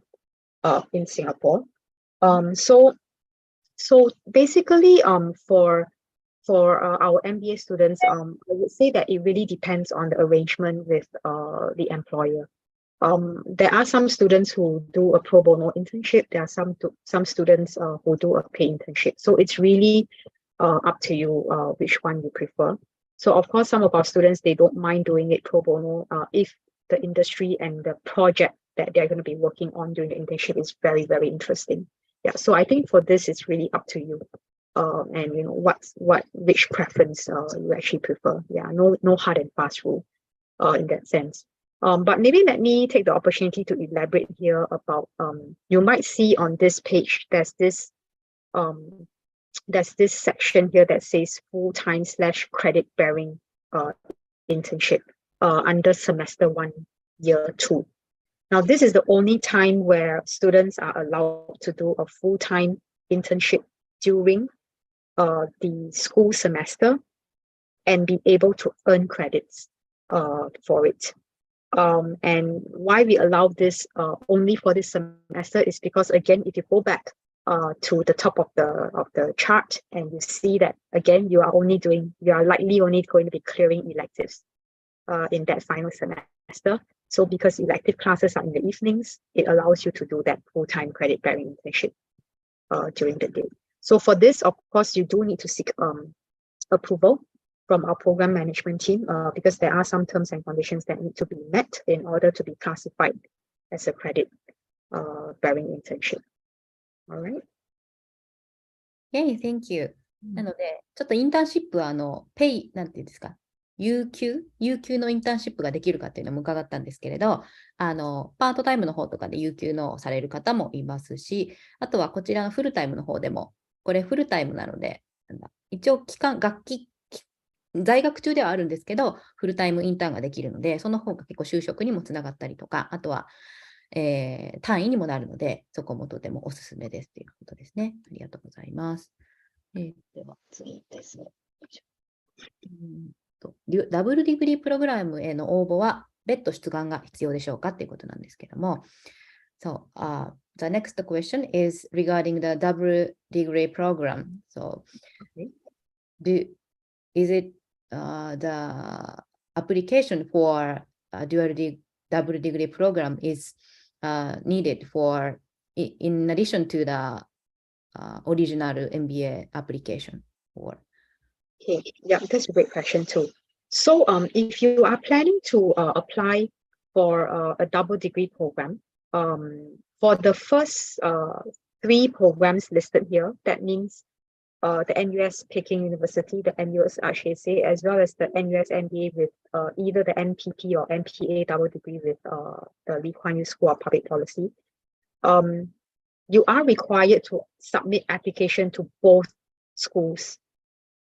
in Singapore. So basically, for our MBA students, I would say that it really depends on the arrangement with the employer. There are some students who do a pro bono internship. There are some students who do a paid internship. So it's really up to you which one you prefer. So of course, some of our students, they don't mind doing it pro bono if the industry and the project that they're going to be working on during the internship is very, very interesting. Yeah, so I think for this, it's really up to you, and you know which preference you actually prefer. Yeah, no hard and fast rule, in that sense. But maybe let me take the opportunity to elaborate here about you might see on this page there's this section here that says full-time / credit bearing internship under semester 1 year 2. Now, this is the only time where students are allowed to do a full-time internship during the school semester and be able to earn credits for it. And why we allow this only for this semester is because, again, if you go back to the top of the chart and you see that, again, you are likely only going to be clearing electives in that final semester. So because elective classes are in the evenings, it allows you to do that full-time credit-bearing internship during the day. So for this, of course, you do need to seek approval from our program management team because there are some terms and conditions that need to be met in order to be classified as a credit-bearing internship. All right. Okay, thank you. なので、ちょっとインターンシップはなんていうんですか、有給のインターンシップができるかっていうのも伺ったんですけれど、パートタイムの方とかで有給のされる方もいますし、あとはこちらのフルタイムの方でもこれフルタイムなので、一応在学中ではあるんですけど、フルタイムインターンができるので、その方が結構就職にもつながったりとか、あとは、単位にもなるので、そこもとてもおすすめですということですね。ありがとうございます。では次ですね。ダブルディグリープログラムへの応募は別途出願が必要でしょうかということなんですけども。So, the next question is regarding the double degree program. So, is it the application for double degree program is needed for in addition to the original MBA application? Or Okay, yeah, that's a great question too. So, if you are planning to apply for a double degree program, for the first 3 programs listed here, that means the NUS Peking University, the NUS HSA, as well as the NUS MBA with either the NPP or MPA double degree with the Lee Kuan Yew School of Public Policy. You are required to submit application to both schools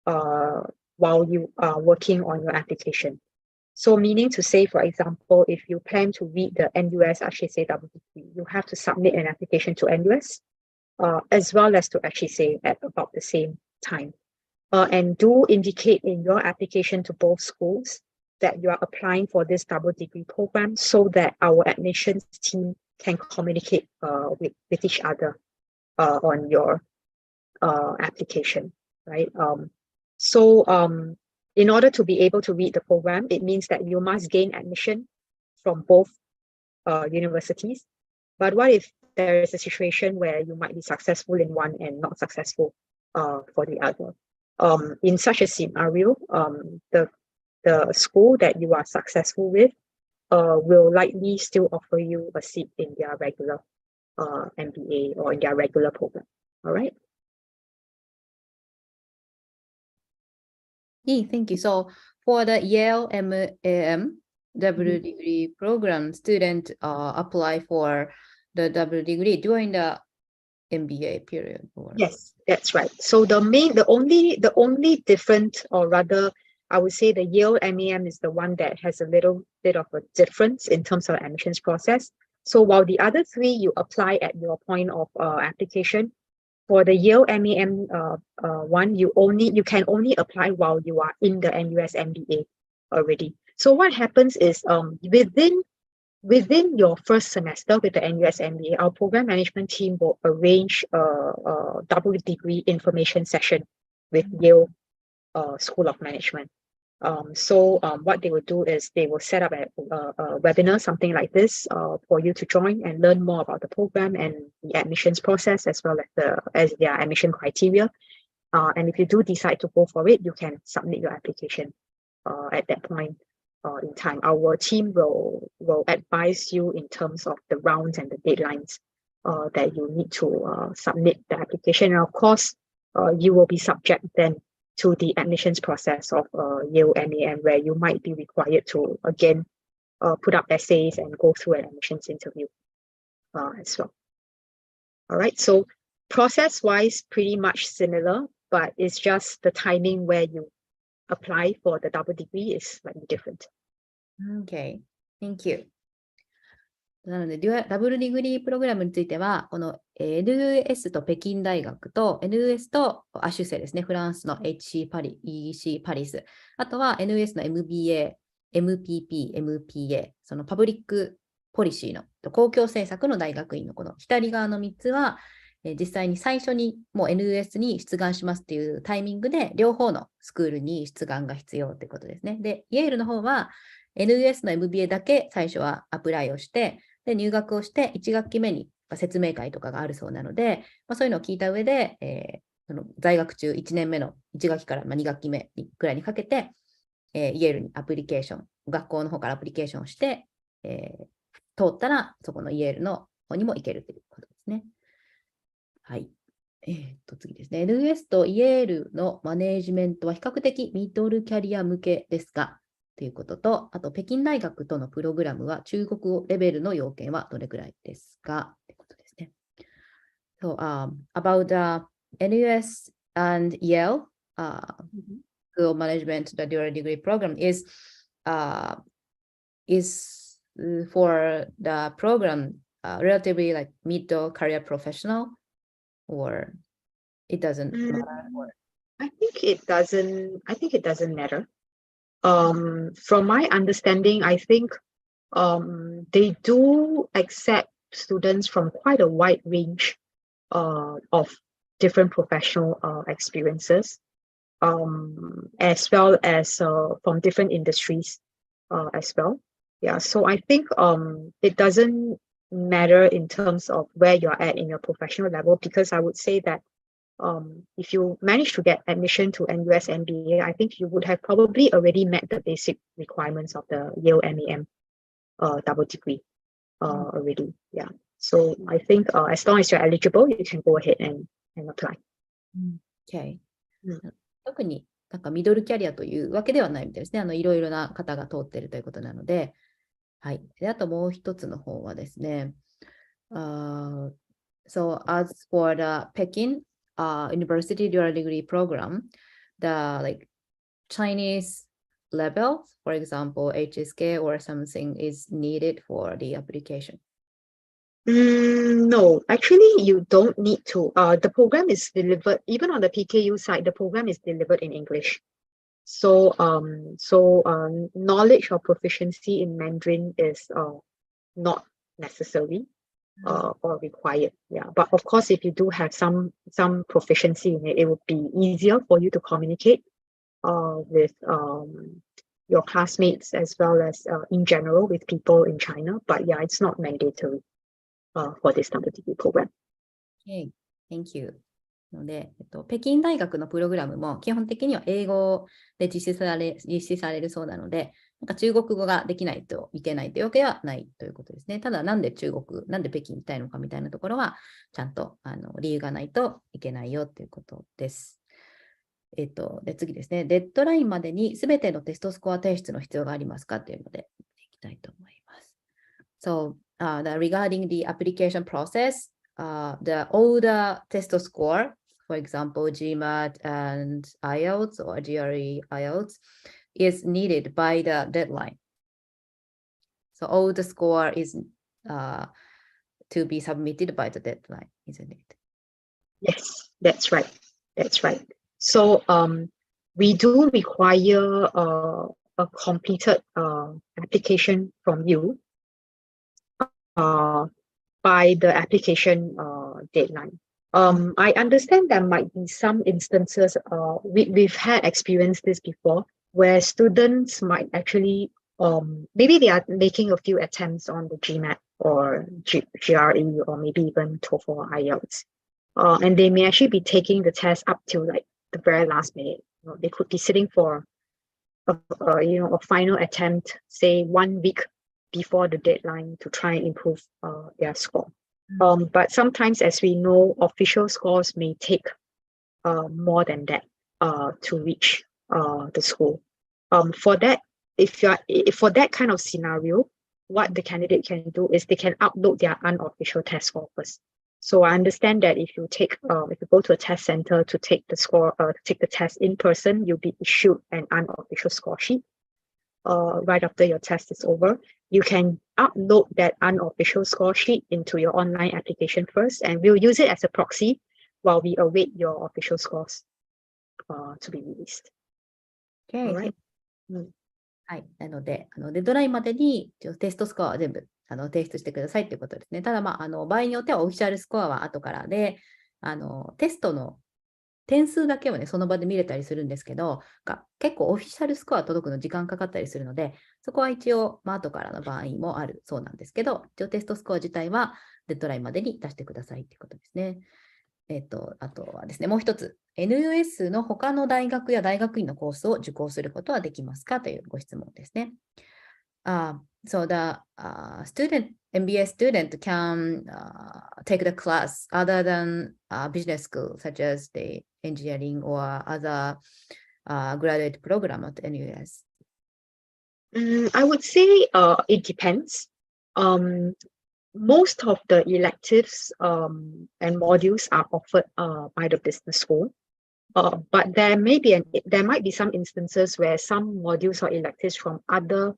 while you are working on your application. So meaning to say, for example, if you plan to read the NUS HSA double degree, you have to submit an application to NUS as well as to HSA at about the same time. And do indicate in your application to both schools that you are applying for this double degree program so that our admissions team can communicate with each other on your application, right? So in order to be able to read the program, it means that you must gain admission from both universities. But what if there is a situation where you might be successful in one and not successful for the other? In such a scenario, the school that you are successful with will likely still offer you a seat in their regular MBA or in their regular program. All right. Thank you. So for the Yale MAM double degree program, students apply for the double degree during the MBA period. Yes, that's right. So the only different, or rather, I would say the Yale MAM is the one that has a little bit of a difference in terms of admissions process. So while the other 3 you apply at your point of application, for the Yale MAM one, you can only apply while you are in the NUS MBA already. So what happens is within your first semester with the NUS MBA, our program management team will arrange a double degree information session with Yale School of Management. So what they will do is they will set up a webinar, something like this, for you to join and learn more about the program and the admissions process, as well as their admission criteria. And if you do decide to go for it, you can submit your application at that point in time. Our team will advise you in terms of the rounds and the deadlines that you need to submit the application. And of course, you will be subject then to the admissions process of Yale MAM, where you might be required to again put up essays and go through an admissions interview as well. All right, so process-wise, pretty much similar, but it's just the timing where you apply for the double degree is slightly different. Okay, thank you. なので、ダブルディグリープログラムについては、この NUS と北京大学と NUS とアシュセですね、フランスの HC パリ、EC パリス、あとは NUS の MBA、MPP、MPA、そのパブリックポリシーの公共政策の大学院のこの左側の3つは、実際に最初にもう NUS に出願しますっていうタイミングで、両方のスクールに出願が必要ということですね。で、イェールの方は NUS の MBA だけ最初はアプライをして、で入学をして1学期目に説明会とかがあるそうなので、そういうのを聞いた上で、その在学中1年目の1学期から2学期目くらいにかけて、イェールにアプリケーション、学校の方からアプリケーションをして、通ったらそこのイェールの方にも行けるということですね。はい。次ですね。NUS とイェールのマネージメントは比較的ミドルキャリア向けですが、ということと、あと北京大学とのプログラムは中国語レベルの要件はどれくらいですかということですね。So, about the NUS and Yale School of Management, the dual degree program is for the program relatively like middle career professional, or it doesn't matter? Or... I think it doesn't matter. From my understanding, I think they do accept students from quite a wide range of different professional experiences, as well as from different industries as well. Yeah, so I think it doesn't matter in terms of where you're at in your professional level, because I would say that if you manage to get admission to NUS MBA, I think you would have probably already met the basic requirements of the Yale MAM double degree already. Yeah. So I think as long as you're eligible, you can go ahead and apply. Okay. 特になんかミドルキャリアというわけではないみたいですね。いろいろな方が通っているということなので。はい。で、あともう一つの方はですね。So as for the Peking University Dual Degree Program, the like Chinese level, for example, HSK or something is needed for the application. No, actually, you don't need to. The program is delivered, even on the PKU side, the program is delivered in English. So, knowledge or proficiency in Mandarin is not necessary or required. Yeah, but of course, if you do have some proficiency in it, it would be easier for you to communicate with your classmates as well as in general with people in China. But yeah, it's not mandatory for this double degree program. Okay, thank you. ので、北京大学のプログラムも基本的には英語で実施されるそうなので、なんか中国語ができないといけないというわけではないということですね。ただ、なんで北京行きたいのかみたいなところは、ちゃんと理由がないといけないよということです。で、次ですね。デッドラインまでにすべてのテストスコア提出の必要がありますかというので、見ていきたいと思います。So, regarding the application process, all the test score, for example, GMAT and IELTS or GRE IELTS, is needed by the deadline. So all the score is to be submitted by the deadline, isn't it? Yes, that's right. That's right. So we do require a completed application from you by the application deadline. I understand there might be some instances, we've had experienced this before, where students might actually, maybe they are making a few attempts on the GMAT or GRE or maybe even TOEFL or IELTS. And they may actually be taking the test up to like the very last minute. You know, they could be sitting for a final attempt, say 1 week before the deadline to try and improve their score. But sometimes, as we know, official scores may take more than that to reach the school. For that kind of scenario, what the candidate can do is they can upload their unofficial test score first. So I understand that if you go to a test center to take the test in person, you'll be issued an unofficial score sheet right after your test is over. You can upload that unofficial score sheet into your online application first, and we'll use it as a proxy while we await your official scores to be released. Okay. Alright. はい。なので、デッドラインまでにテストスコアは全部提出してくださいということですね。ただ、場合によってはオフィシャルスコアは後からで、テストの点数だけはね、その場で見れたりするんですけど、結構オフィシャルスコア届くの時間かかったりするので、そこは一応、後からの場合もあるそうなんですけど、一応テストスコア自体はデッドラインまでに出してくださいということですね。あとはですね、もう一つ、NUS の他の大学や大学院のコースを受講することはできますかというご質問ですね。So the MBA student can take the class other than business school, such as the engineering or other graduate program at NUS. I would say it depends. most of the electives and modules are offered by the business school. But there might be some instances where some modules or electives from other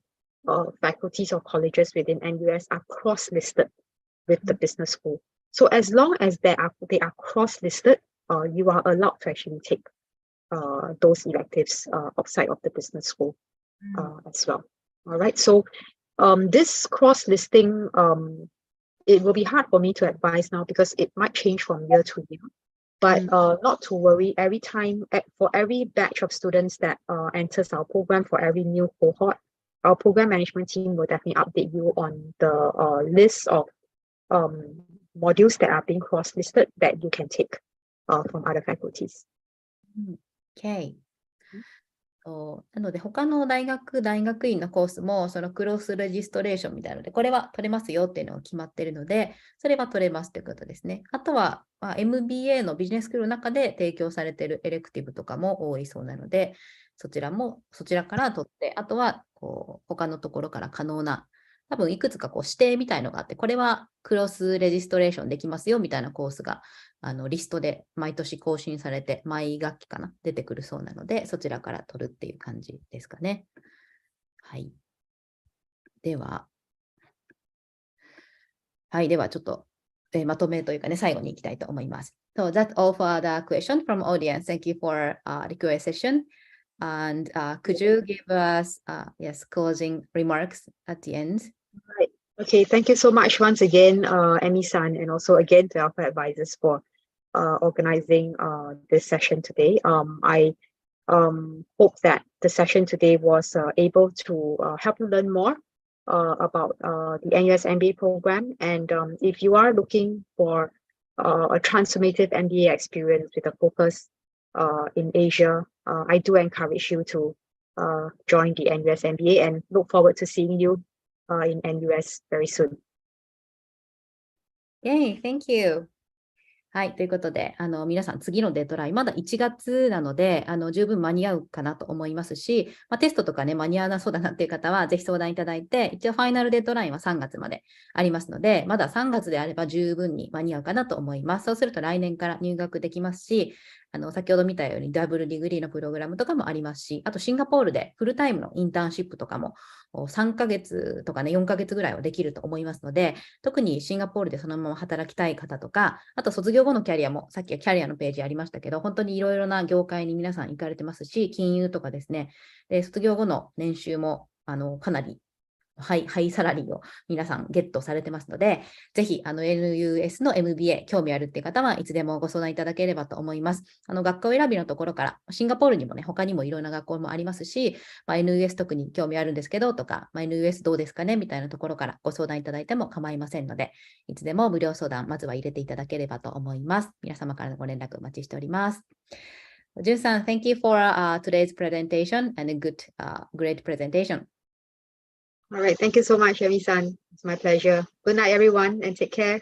faculties or colleges within NUS are cross-listed with the business school. So as long as they are cross-listed, you are allowed to actually take those electives outside of the business school as well. All right. So this cross-listing, it will be hard for me to advise now because it might change from year to year. But not to worry, every time, for every batch of students that enters our program, for every new cohort, our program management team will definitely update you on the list of modules that are being cross-listed that you can take from other faculties. Okay. なので、他の大学院のコースも、そのクロスレジストレーションみたいなので、これは取れますよっていうのが決まっているので、それは取れますということですね。あとは、MBA のビジネススクールの中で提供されているエレクティブとかも多いそうなので、そちらから取って、あとは他のところから可能な、多分いくつか指定みたいのがあって、これはクロスレジストレーションできますよみたいなコースがリストで毎年更新されて、毎学期かな、出てくるそうなので、そちらから取るっていう感じですかね。はい。ではちょっと、まとめというかね、最後に行きたいと思います。So that's all for the question from audience. Thank you for the Q&A session. And could you give us closing remarks at the end? Right. Okay, thank you so much once again, Emi-san, and also again to Alpha Advisors for organizing this session today. I hope that the session today was able to help you learn more about the NUS MBA program. And if you are looking for a transformative MBA experience with a focus in Asia, I do encourage you to join the NUS MBA and look forward to seeing you in NUS very soon. Yay, thank you. はい、ということで、皆さん、次のデッドライン、まだ1月なので、十分間に合うかなと思いますし、テストとかね、間に合わなそうだなっていう方は、ぜひ相談いただいて、一応ファイナルデッドラインは3月までありますので、まだ3月であれば十分に間に合うかなと思います。そうすると来年から入学できますし、先ほど見たようにダブルディグリーのプログラムとかもありますし、あとシンガポールでフルタイムのインターンシップとかも3ヶ月とかね、4ヶ月ぐらいはできると思いますので、特にシンガポールでそのまま働きたい方とか、あと卒業後のキャリアも、さっきはキャリアのページありましたけど、本当にいろいろな業界に皆さん行かれてますし、金融とかですね、卒業後の年収もかなりハイサラリーを皆さんゲットされてますので、ぜひNUS の MBA 興味あるっていう方はいつでもご相談いただければと思います。学校選びのところから、シンガポールにもね、他にもいろんな学校もありますし、NUS 特に興味あるんですけどとか、NUS どうですかねみたいなところからご相談いただいても構いませんので、いつでも無料相談、まずは入れていただければと思います。皆様からのご連絡お待ちしております。ジュンさん、Thank you for today's presentation and a great presentation. All right. Thank you so much, Emi-san. It's my pleasure. Good night, everyone, and take care.